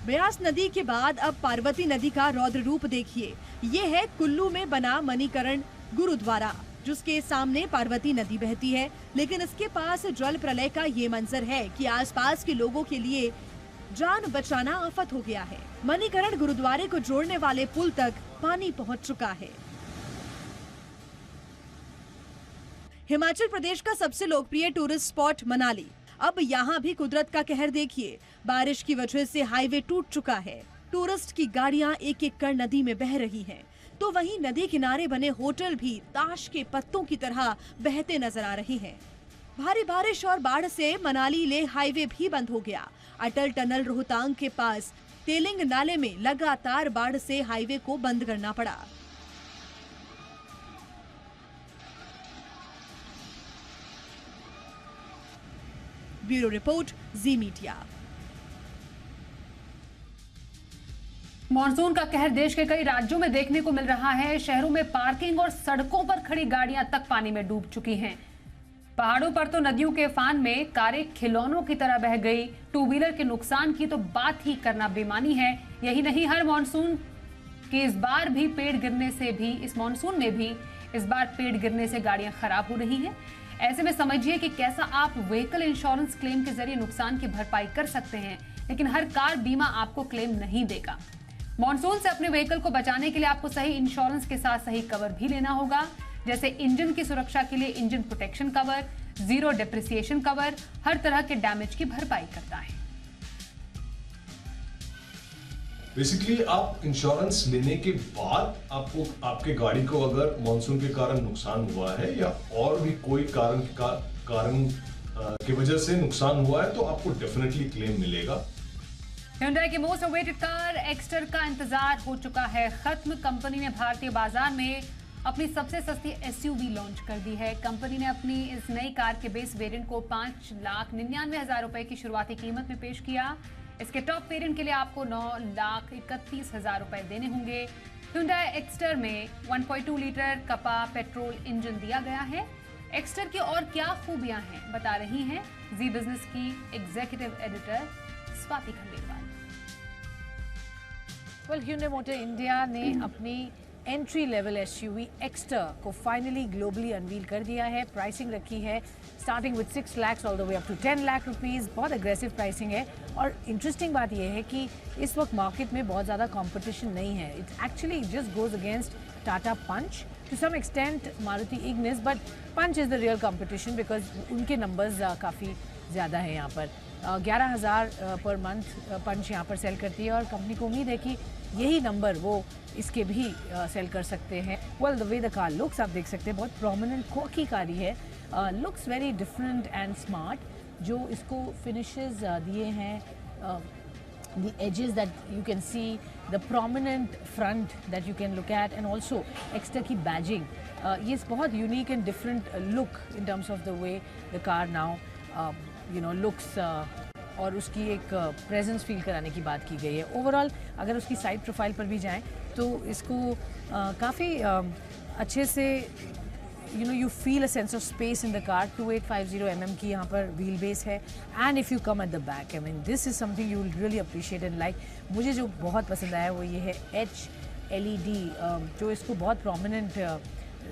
ब्यास नदी के बाद अब पार्वती नदी का रौद्र रूप देखिए। ये है कुल्लू में बना मणिकरण गुरुद्वारा, जिसके सामने पार्वती नदी बहती है, लेकिन इसके पास जल प्रलय का ये मंजर है कि आसपास के लोगों के लिए जान बचाना आफत हो गया है। मणिकरण गुरुद्वारे को जोड़ने वाले पुल तक पानी पहुंच चुका है। हिमाचल प्रदेश का सबसे लोकप्रिय टूरिस्ट स्पॉट मनाली, अब यहाँ भी कुदरत का कहर देखिए। बारिश की वजह से हाईवे टूट चुका है। टूरिस्ट की गाड़ियां एक एक कर नदी में बह रही हैं, तो वहीं नदी किनारे बने होटल भी ताश के पत्तों की तरह बहते नजर आ रहे हैं। भारी बारिश और बाढ़ से मनाली ले हाईवे भी बंद हो गया। अटल टनल रोहतांग के पास तेलिंग नाले में लगातार बाढ़ से हाईवे को बंद करना पड़ा। ब्यूरो रिपोर्ट, जी मीडिया। मॉनसून का कहर देश के कई राज्यों में देखने को मिल रहा है। शहरों में पार्किंग और सड़कों पर खड़ी गाड़ियां तक पानी में डूब चुकी हैं। पहाड़ों पर तो नदियों के फान में कारें खिलौनों की तरह बह गई। टू व्हीलर के नुकसान की तो बात ही करना बेमानी है। यही नहीं, हर मॉनसून के इस बार भी पेड़ गिरने से भी इस मॉनसून में भी इस बार पेड़ गिरने से गाड़ियां खराब हो रही हैं। ऐसे में समझिए कि कैसा आप व्हीकल इंश्योरेंस क्लेम के जरिए नुकसान की भरपाई कर सकते हैं, लेकिन हर कार बीमा आपको क्लेम नहीं देगा। मॉनसून से अपने व्हीकल को बचाने के लिए आपको सही इंश्योरेंस के साथ सही कवर भी लेना होगा, जैसे इंजन की सुरक्षा के लिए engine protection cover, zero depreciation cover हर तरह के डैमेज की भरपाई करता है। बेसिकली आप इंश्योरेंस लेने के बाद आपको आपके गाड़ी को अगर मॉनसून के कारण नुकसान हुआ है या और भी कोई कारण की वजह से नुकसान हुआ है तो आपको डेफिनेटली क्लेम मिलेगा। Hyundai की मोस्ट अवेटेड कार एक्स्टर का इंतजार हो चुका है खत्म। कंपनी ने भारतीय बाजार में अपनी सबसे सस्ती SUV लॉन्च कर दी है। कंपनी ने अपनी इस नई कार के बेस वेरिएंट को 5,99,000 रुपए की शुरुआती कीमत में पेश किया। इसके टॉप वेरिएंट के लिए आपको 9,31,000 रुपए देने होंगे। Hyundai एक्स्टर में 1.2 लीटर कपा पेट्रोल इंजन दिया गया है। एक्स्टर की और क्या खूबियां हैं बता रही हैं जी बिजनेस की executive editor Swati Khandelwal. Hyundai Motor India ने अपनी एंट्री लेवल SUV एक्स्टर को फाइनली ग्लोबली अनवील कर दिया है। प्राइसिंग रखी है starting with 6 lakh all the way up to 10 lakh rupees. बहुत अग्रेसिव प्राइसिंग है और इंटरेस्टिंग बात यह है कि इस वक्त मार्केट में बहुत ज़्यादा कंपटीशन नहीं है। It actually just goes against Tata Punch, to some extent Maruti Ignis, but Punch is the real competition because उनके नंबर्स काफ़ी ज़्यादा है यहाँ पर। 11,000 पर मंथ पंच यहाँ पर सेल करती है और कंपनी को उम्मीद है कि यही नंबर वो इसके भी सेल कर सकते हैं। Well the way the car looks आप देख सकते हैं, बहुत प्रोमिनेंट कोकी कार ही है। Looks very different and smart. जो इसको फिनिशेस दिए हैं, the edges that you can see, the prominent front that you can look at, and also extra की badging, ये बहुत unique and different look in terms of the way the car now looks, और उसकी एक presence feel कराने की बात की गई है। ओवरऑल अगर उसकी साइड प्रोफाइल पर भी जाएं तो इसको काफ़ी अच्छे से you feel a sense of space in the car। 2850 mm की यहाँ पर व्हील बेस है and if you come at the back, I mean this is something you will really appreciate and like। मुझे जो बहुत पसंद आया वो ये है HLED, जो इसको बहुत prominent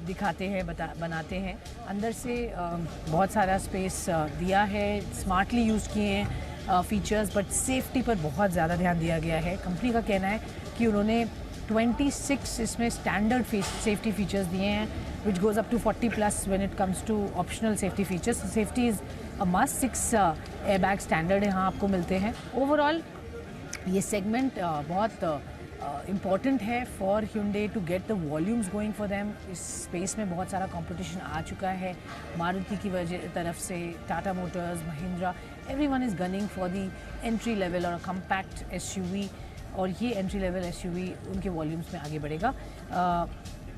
दिखाते हैं, बनाते हैं। अंदर से बहुत सारा स्पेस दिया है, स्मार्टली यूज़ किए हैं फीचर्स, बट सेफ्टी पर बहुत ज़्यादा ध्यान दिया गया है। कंपनी का कहना है कि उन्होंने 26 इसमें स्टैंडर्ड सेफ्टी फीचर्स दिए हैं। which goes up to 40+ when it comes to optional safety features. So safety is a must. 6 airbag standard यहाँ आपको मिलते हैं. Overall ये segment बहुत इम्पॉर्टेंट है for Hyundai to get the volumes going for them. इस स्पेस में बहुत सारा कंपटीशन आ चुका है मारुति की तरफ से, Tata Motors, Mahindra, everyone is gunning for the entry level और कम्पैक्ट एसयूवी, और ये एंट्री लेवल एसयूवी उनके वॉल्यूम्स में आगे बढ़ेगा.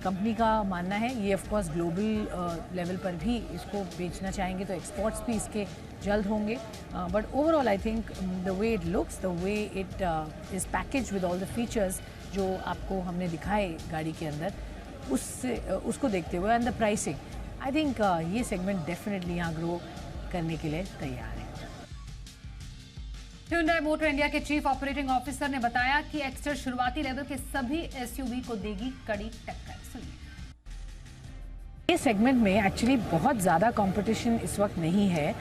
कंपनी का मानना है ये ऑफ कोर्स ग्लोबल लेवल पर भी इसको बेचना चाहेंगे, तो एक्सपोर्ट्स भी इसके जल्द होंगे. But overall I think the way it looks, the way it is package with all the features जो आपको हमने दिखाए गाड़ी के अंदर, उसको देखते हुए and the pricing, I think ये सेगमेंट डेफिनेटली यहाँ ग्रो करने के लिए तैयार है. Hyundai मोटर इंडिया के चीफ ऑपरेटिंग ऑफिसर ने बताया कि एक्स्टर शुरुआती लेवल के सभी एसयूवी को देगी कड़ी टक्कर. सुनिए. ये सेगमेंट में एक्चुअली बहुत ज़्यादा कंपटीशन इस वक्त नहीं है.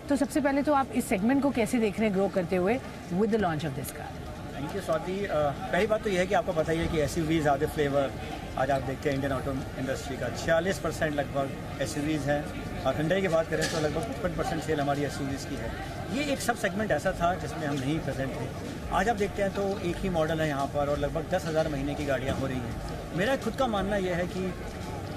तो सबसे पहले तो आप इस सेगमेंट को कैसे देख रहे हैं ग्रो करते हुए with the launch of this car? Thank you Swati. पहली बात तो यह है कि आपको पता ही है कि एसयूवी ज़्यादा फ्लेवर आज आप देखते हैं इंडियन ऑटो इंडस्ट्री का 46% लगभग एसयूवीज़ हैं, और Hyundai की बात करें तो लगभग 55% सेल हमारी एसयूवीज़ की है. ये एक सब सेगमेंट ऐसा था जिसमें हम नहीं प्रेजेंट थे. आज आप देखते हैं तो एक ही मॉडल है यहाँ पर और लगभग 10,000 महीने की गाड़ियाँ हो रही हैं. मेरा खुद का मानना यह है कि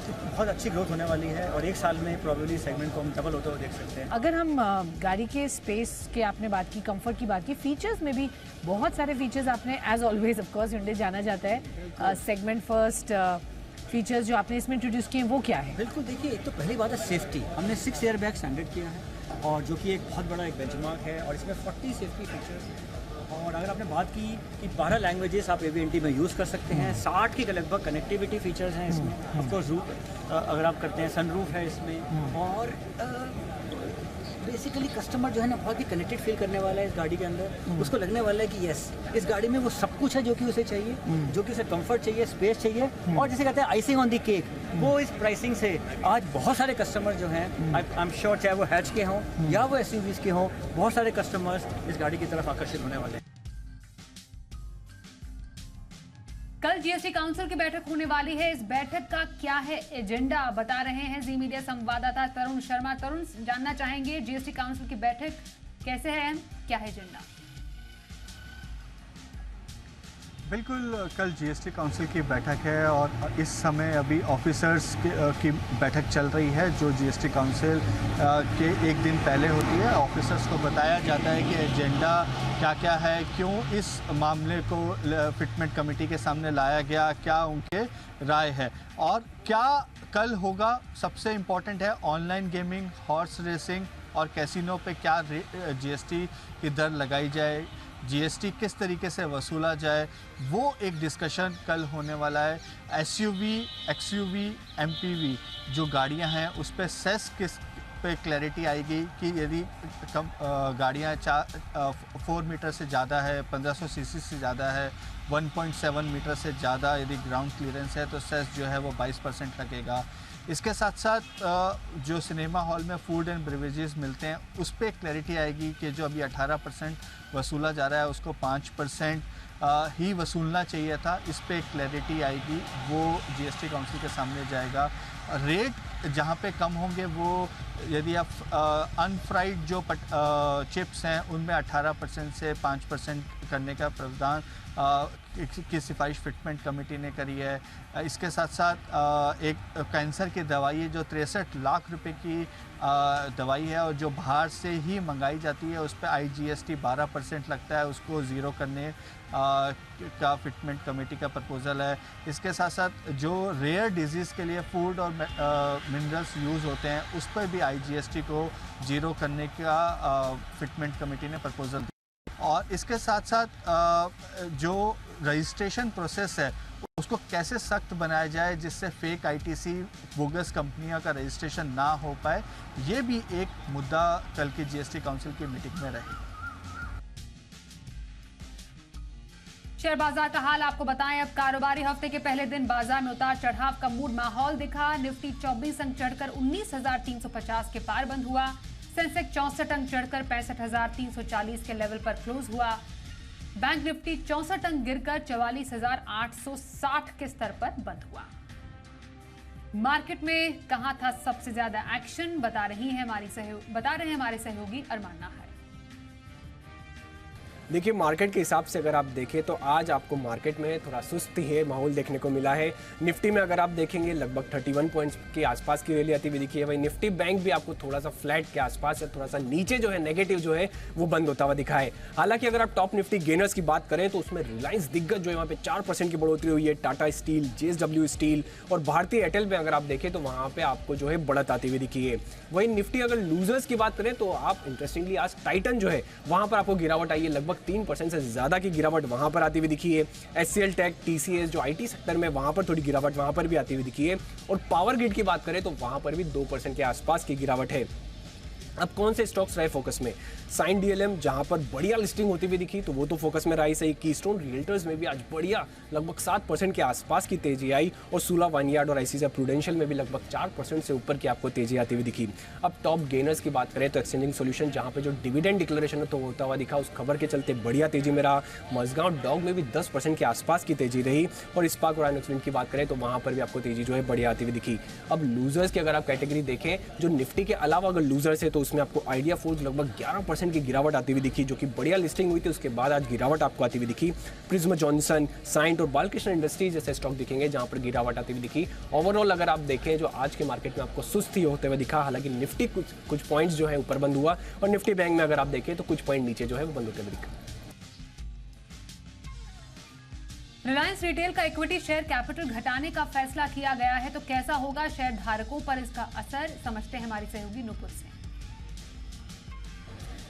बहुत अच्छी ग्रोथ होने वाली है और एक साल में प्रॉब्लली सेगमेंट को हम डबल होते हुए देख सकते हैं. अगर हम गाड़ी के स्पेस के आपने बात की, कंफर्ट की बात की, फीचर्स में भी बहुत सारे फीचर्स आपने as always of course Hyundai जाना जाता है सेगमेंट फर्स्ट फीचर्स जो आपने इसमें इंट्रोड्यूस किए हैं वो क्या है? बिल्कुल, देखिए एक तो पहली बात है सेफ्टी. हमने 6 एयरबैग स्टैंडर्ड किया है और जो कि एक बहुत बड़ा एक बेंचमार्क है, और इसमें 40 सेफ्टी फीचर्स हैं. और अगर आपने बात की कि 12 लैंग्वेजेस आप AV&T में यूज़ कर सकते हैं, 60 के लगभग कनेक्टिविटी फीचर्स हैं इसमें. ऑफकोर्स अगर आप करते हैं सनरूफ है इसमें, और बेसिकली कस्टमर जो है ना बहुत ही कनेक्टेड फील करने वाला है इस गाड़ी के अंदर. उसको लगने वाला है कि यस इस गाड़ी में वो सब कुछ है जो कि उसे चाहिए, जो कि उसे कंफर्ट चाहिए, स्पेस चाहिए, और जिसे कहते हैं आइसिंग ऑन द केक, वो इस प्राइसिंग से आज बहुत सारे कस्टमर जो हैं, आई एम श्योर चाहे वो हैच के हों या वो एसयूवीज़ के हों, बहुत सारे कस्टमर्स इस गाड़ी की तरफ आकर्षित होने वाले हैं. कल जीएसटी काउंसिल की बैठक होने वाली है. इस बैठक का क्या है एजेंडा, बता रहे हैं जी मीडिया संवाददाता तरुण शर्मा. तरुण, जानना चाहेंगे जीएसटी काउंसिल की बैठक कैसे है, क्या है एजेंडा? बिल्कुल, कल जीएसटी काउंसिल की बैठक है और इस समय अभी ऑफिसर्स की बैठक चल रही है जो जीएसटी काउंसिल के एक दिन पहले होती है. ऑफिसर्स को बताया जाता है कि एजेंडा क्या क्या है, क्यों इस मामले को फिटमेंट कमेटी के सामने लाया गया, क्या उनके राय है और क्या कल होगा. सबसे इम्पोर्टेंट है ऑनलाइन गेमिंग, हॉर्स रेसिंग और कैसीनो पे क्या जीएसटी की दर लगाई जाए, जीएसटी किस तरीके से वसूला जाए, वो एक डिस्कशन कल होने वाला है. एसयूवी, एक्सयूवी, एमपीवी जो गाड़ियां हैं उस पर सेस किस पे क्लैरिटी आएगी कि यदि कम गाड़ियां 4 मीटर से ज़्यादा है, 1500 सीसी से ज़्यादा है, 1.7 मीटर से ज़्यादा यदि ग्राउंड क्लियरेंस है तो सेस जो है वो 22% लगेगा. इसके साथ साथ जो सिनेमा हॉल में फूड एंड बेवरेजेस मिलते हैं उस पर क्लैरिटी आएगी कि जो अभी 18% वसूला जा रहा है उसको 5% ही वसूलना चाहिए था. इस पर क्लैरिटी आएगी, वो जीएसटी काउंसिल के सामने जाएगा. रेट जहाँ पे कम होंगे वो यदि आप अनफ्राइड जो चिप्स हैं उनमें 18% से 5% करने का प्रावधान की सिफारिश फिटमेंट कमेटी ने करी है. इसके साथ साथ एक कैंसर की दवाई है जो 63 लाख रुपए की दवाई है और जो बाहर से ही मंगाई जाती है उस पर IGST 12% लगता है, उसको ज़ीरो करने का फिटमेंट कमेटी का प्रपोज़ल है. इसके साथ साथ जो रेयर डिजीज़ के लिए फूड और मिनरल्स यूज़ होते हैं उस पर भी IGST को ज़ीरो करने का फिटमेंट कमेटी ने प्रपोज़ल दिया. और इसके साथ साथ जो रजिस्ट्रेशन प्रोसेस है उसको कैसे सख्त बनाया जाए जिससे फेक ITC बोगस कंपनियों का रजिस्ट्रेशन ना हो पाए, ये भी एक मुद्दा कल की जीएसटी काउंसिल की मीटिंग में रहे. शेयर बाजार का हाल आपको बताएं. अब कारोबारी हफ्ते के पहले दिन बाजार में उतार चढ़ाव का मूड माहौल दिखा. निफ्टी 24 अंक चढ़कर 19,350 के पार बंद हुआ. सेंसेक्स 64 अंक चढ़कर 65,340 के लेवल पर क्लोज हुआ. बैंक निफ्टी 64 अंक गिरकर 44,860 के स्तर पर बंद हुआ. मार्केट में कहां था सबसे ज्यादा एक्शन, बता रहे हैं हमारे सहयोगी अरमान नाहर। देखिए, मार्केट के हिसाब से अगर आप देखें तो आज आपको मार्केट में थोड़ा सुस्ती है माहौल देखने को मिला है। निफ्टी में अगर आप देखेंगे लगभग 31 पॉइंट्स के आसपास की रैली आती हुई दिखी है। वही निफ्टी बैंक भी आपको थोड़ा सा फ्लैट के आसपास या थोड़ा सा नीचे जो है नेगेटिव जो है वो बंद होता हुआ दिखा है। हालांकि अगर आप टॉप निफ्टी गेनर्स की बात करें तो उसमें रिलायंस दिग्गज जो है वहाँ पे 4% की बढ़ोतरी हुई है। टाटा स्टील, JSW स्टील और भारतीय एयरटेल में अगर आप देखें तो वहाँ पे आपको जो है बढ़त आती हुई दिखी है। वही निफ्टी अगर लूजर्स की बात करें तो आप इंटरेस्टिंगली आज टाइटन जो है वहाँ पर आपको गिरावट आई है, लगभग 3% से ज्यादा की गिरावट वहां पर आती हुई दिखी है। HCL टेक, TCS जो IT सेक्टर में वहां पर थोड़ी गिरावट वहां पर भी आती हुई दिखी है। और पावर ग्रिड की बात करें तो वहां पर भी 2% के आसपास की गिरावट है। अब कौन से स्टॉक्स रहे फोकस में? साइन DLM जहां पर बढ़िया लिस्टिंग होती हुई दिखी तो वो तो फोकस में रही सही। कीस्टोन रियल्टर्स में भी आज बढ़िया लगभग 7% के आसपास की तेजी आई और सूला वाइनयार्ड और ICICI प्रूडेंशियल में भी लगभग 4% से ऊपर की आपको तेजी आती हुई दिखी। अब टॉप गेनर्स की बात करें तो एक्सचेंजिंग सॉल्यूशन जहां पे जो डिविडेंड डिक्लेरेशन तो होता हुआ दिखा, उस खबर के चलते बढ़िया तेजी में रहा। मजगांव डॉग में भी 10% के आसपास की तेजी रही और इस्पाक और आइनॉक्स लिमिटेड की बात करें तो वहां पर भी आपको तेजी जो है बढ़िया आती हुई दिखी। अब लूजर्स की अगर आप कैटेगरी देखें, जो निफ्टी के अलावा अगर लूजर्स है तो उसमें आपको आइडिया फूड्स लगभग 11% की गिरावट आती हुई दिखी, जो कि बढ़िया लिस्टिंग हुई थी। उसके बाद आज गिरावट आपको आती हुई दिखी। प्रिज्म जॉनसन, साइंट और बालकृष्ण इंडस्ट्रीज जैसे स्टॉक दिखेंगे जहां पर गिरावट आती हुई दिखी। ओवरऑल अगर आप देखें जो आज के मार्केट में आपको सुस्ती होते हुए दिखा। हालांकि निफ्टी कुछ पॉइंट्स जो है ऊपर बंद हुआ और निफ्टी बैंक में अगर आप देखें तो कुछ पॉइंट नीचे जो है वो बंद होते हुए दिखा। रिलायंस रिटेल का इक्विटी शेयर कैपिटल घटाने का फैसला किया गया है, तो कैसा होगा शेयर धारकों पर इसका असर, समझते हैं हमारी सहयोगी नूपुर से।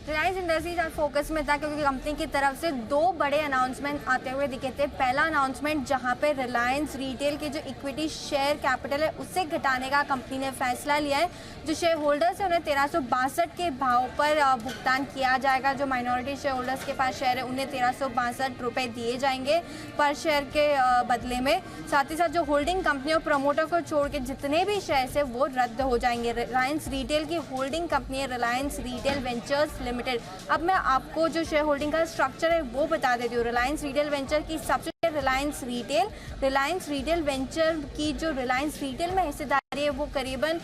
रिलायंस इंडस्ट्रीज आज फोकस में था क्योंकि कंपनी की तरफ से 2 बड़े अनाउंसमेंट आते हुए दिखे थे। पहला अनाउंसमेंट जहां पे रिलायंस रिटेल के जो इक्विटी शेयर कैपिटल है उससे घटाने का कंपनी ने फैसला लिया है। जो शेयर होल्डर्स है उन्हें 1362 के भाव पर भुगतान किया जाएगा। जो माइनॉरिटी शेयर होल्डर्स के पास शेयर है उन्हें 1362 रुपये दिए जाएंगे पर शेयर के बदले में। साथ ही साथ जो होल्डिंग कंपनी और प्रमोटर को छोड़ के जितने भी शेयर है वो रद्द हो जाएंगे। रिलायंस रिटेल की होल्डिंग कंपनी है रिलायंस रिटेल वेंचर्स लिमिटेड। अब मैं आपको जो शेयर होल्डिंग का स्ट्रक्चर है वो बता देती हूँ। रिलायंस रिटेल वेंचर की सबसे रिलायंस रिटेल वेंचर की जो रिलायंस रिटेल में हिस्सेदारी है वो करीबन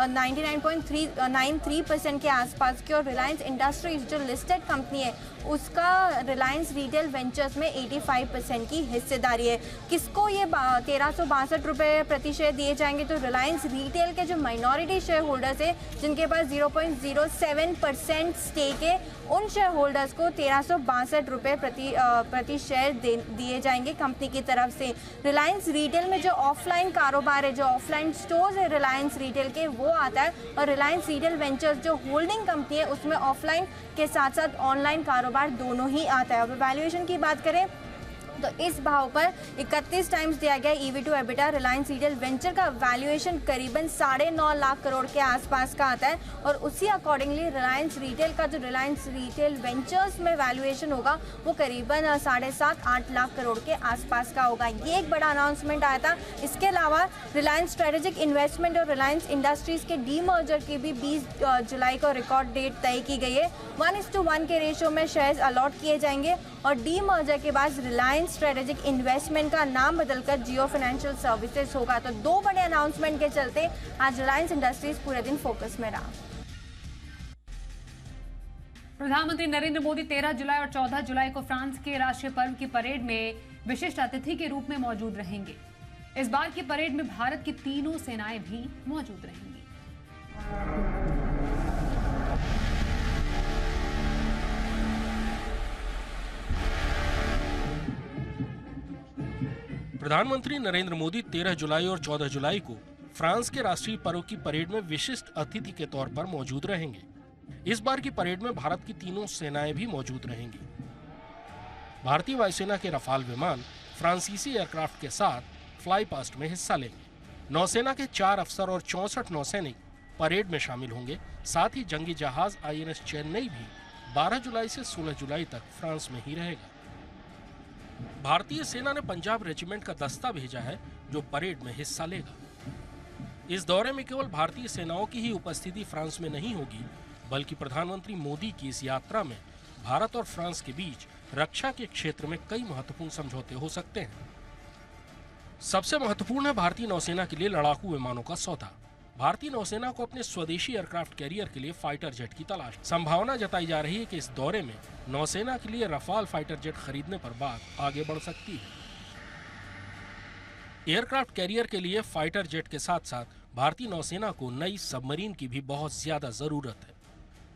99.93% के आसपास की, और रिलायंस इंडस्ट्रीज जो लिस्टेड कंपनी है उसका रिलायंस रिटेल वेंचर्स में 85% की हिस्सेदारी है। किसको ये 1362 रुपये प्रति शेयर दिए जाएंगे? तो रिलायंस रिटेल के जो माइनॉरिटी शेयर होल्डर्स है जिनके पास 0.07% स्टेक है, उन शेयर होल्डर्स को 1362 रुपये प्रति शेयर दिए जाएंगे कंपनी की तरफ से। रिलायंस रिटेल में जो ऑफलाइन कारोबार है, जो ऑफलाइन स्टोर्स है रिलायंस रिटेल के, वो आता है। और रिलायंस रिटेल वेंचर्स जो होल्डिंग कंपनी है उसमें ऑफलाइन के साथ साथ ऑनलाइन कारोबार दोनों ही आता है। अब वैल्यूएशन की बात करें तो इस भाव पर 31 टाइम्स दिया गया EV to EBITDA। Reliance retail venture का वैल्यूएशन करीबन 9.5 लाख करोड़ के आसपास का आता है और उसी अकॉर्डिंगली रिलायंस रिटेल का जो रिलायंस रिटेल वेंचर्स में वैल्यूएशन होगा वो करीबन 7.5-8 लाख करोड़ के आसपास का होगा। ये एक बड़ा अनाउंसमेंट आया था। इसके अलावा रिलायंस स्ट्रेटेजिक इन्वेस्टमेंट और रिलायंस इंडस्ट्रीज के डीमर्जर की भी 20 जुलाई को रिकॉर्ड डेट तय की गई है। 1:1 के रेशियो में शेयर्स अलॉट किए जाएंगे और डीमर्जर के बाद रिलायंस स्ट्रेटेजिक इन्वेस्टमेंट का नाम बदलकर जियो फाइनेंशियल सर्विसेज होगा। तो 2 बड़े अनाउंसमेंट के चलते आज रिलायंस इंडस्ट्रीज पूरे दिन फोकस में रहा। प्रधानमंत्री नरेंद्र मोदी 13 जुलाई और 14 जुलाई को फ्रांस के राष्ट्रीय पर्व की परेड में विशिष्ट अतिथि के रूप में मौजूद रहेंगे। इस बार की परेड में भारत की तीनों सेनाएं भी मौजूद रहेंगी। प्रधानमंत्री नरेंद्र मोदी 13 जुलाई और 14 जुलाई को फ्रांस के राष्ट्रीय पर्व की परेड में विशिष्ट अतिथि के तौर पर मौजूद रहेंगे। इस बार की परेड में भारत की तीनों सेनाएं भी मौजूद रहेंगी। भारतीय वायुसेना के रफाल विमान फ्रांसीसी एयरक्राफ्ट के साथ फ्लाई पास्ट में हिस्सा लेंगे। नौसेना के 4 अफसर और 64 नौसैनिक परेड में शामिल होंगे। साथ ही जंगी जहाज INS चेन्नई भी 12 जुलाई से 16 जुलाई तक फ्रांस में ही रहेगा। भारतीय सेना ने पंजाब रेजिमेंट का दस्ता भेजा है जो परेड में हिस्सा लेगा। इस दौरे में केवल भारतीय सेनाओं की ही उपस्थिति फ्रांस में नहीं होगी, बल्कि प्रधानमंत्री मोदी की इस यात्रा में भारत और फ्रांस के बीच रक्षा के क्षेत्र में कई महत्वपूर्ण समझौते हो सकते हैं। सबसे महत्वपूर्ण है भारतीय नौसेना के लिए लड़ाकू विमानों का सौदा। भारतीय नौसेना को अपने स्वदेशी एयरक्राफ्ट कैरियर के लिए फाइटर जेट की तलाश। संभावना जताई जा रही है कि इस दौरे में नौसेना के लिए रफाल फाइटर जेट खरीदने पर बात आगे बढ़ सकती है। एयरक्राफ्ट कैरियर के लिए फाइटर जेट के साथ साथ भारतीय नौसेना को नई सबमरीन की भी बहुत ज्यादा जरूरत है।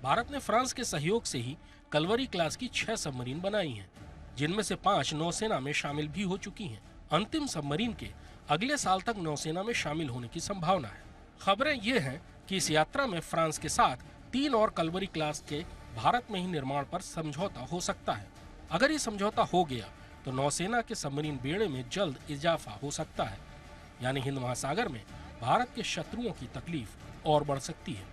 भारत ने फ्रांस के सहयोग से ही कलवरी क्लास की 6 सबमरीन बनाई हैं, जिनमें से 5 नौसेना में शामिल भी हो चुकी हैं। अंतिम सबमरीन के अगले साल तक नौसेना में शामिल होने की संभावना है। खबरें ये हैं कि इस यात्रा में फ्रांस के साथ 3 और कलवरी क्लास के भारत में ही निर्माण पर समझौता हो सकता है। अगर ये समझौता हो गया तो नौसेना के सबमरीन बेड़े में जल्द इजाफा हो सकता है, यानी हिंद महासागर में भारत के शत्रुओं की तकलीफ और बढ़ सकती है।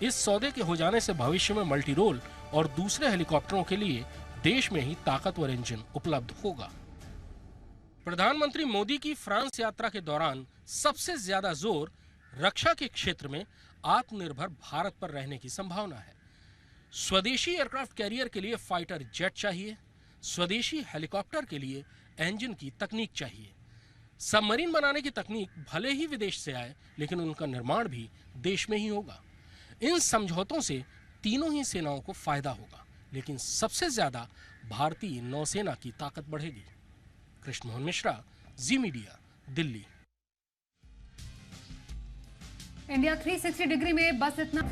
इस सौदे के हो जाने से भविष्य में मल्टी रोल और दूसरे हेलीकॉप्टरों के लिए देश में ही ताकतवर इंजन उपलब्ध होगा। प्रधानमंत्री मोदी की फ्रांस यात्रा के दौरान सबसे ज्यादा जोर रक्षा के क्षेत्र में आत्मनिर्भर भारत पर रहने की संभावना है। स्वदेशी एयरक्राफ्ट कैरियर के लिए फाइटर जेट चाहिए, स्वदेशी हेलीकॉप्टर के लिए इंजन की तकनीक चाहिए। सबमरीन बनाने की तकनीक भले ही विदेश से आए, लेकिन उनका निर्माण भी देश में ही होगा। इन समझौतों से तीनों ही सेनाओं को फायदा होगा, लेकिन सबसे ज्यादा भारतीय नौसेना की ताकत बढ़ेगी। कृष्ण मोहन मिश्रा, जी मीडिया, दिल्ली। इंडिया 360 डिग्री में बस इतना।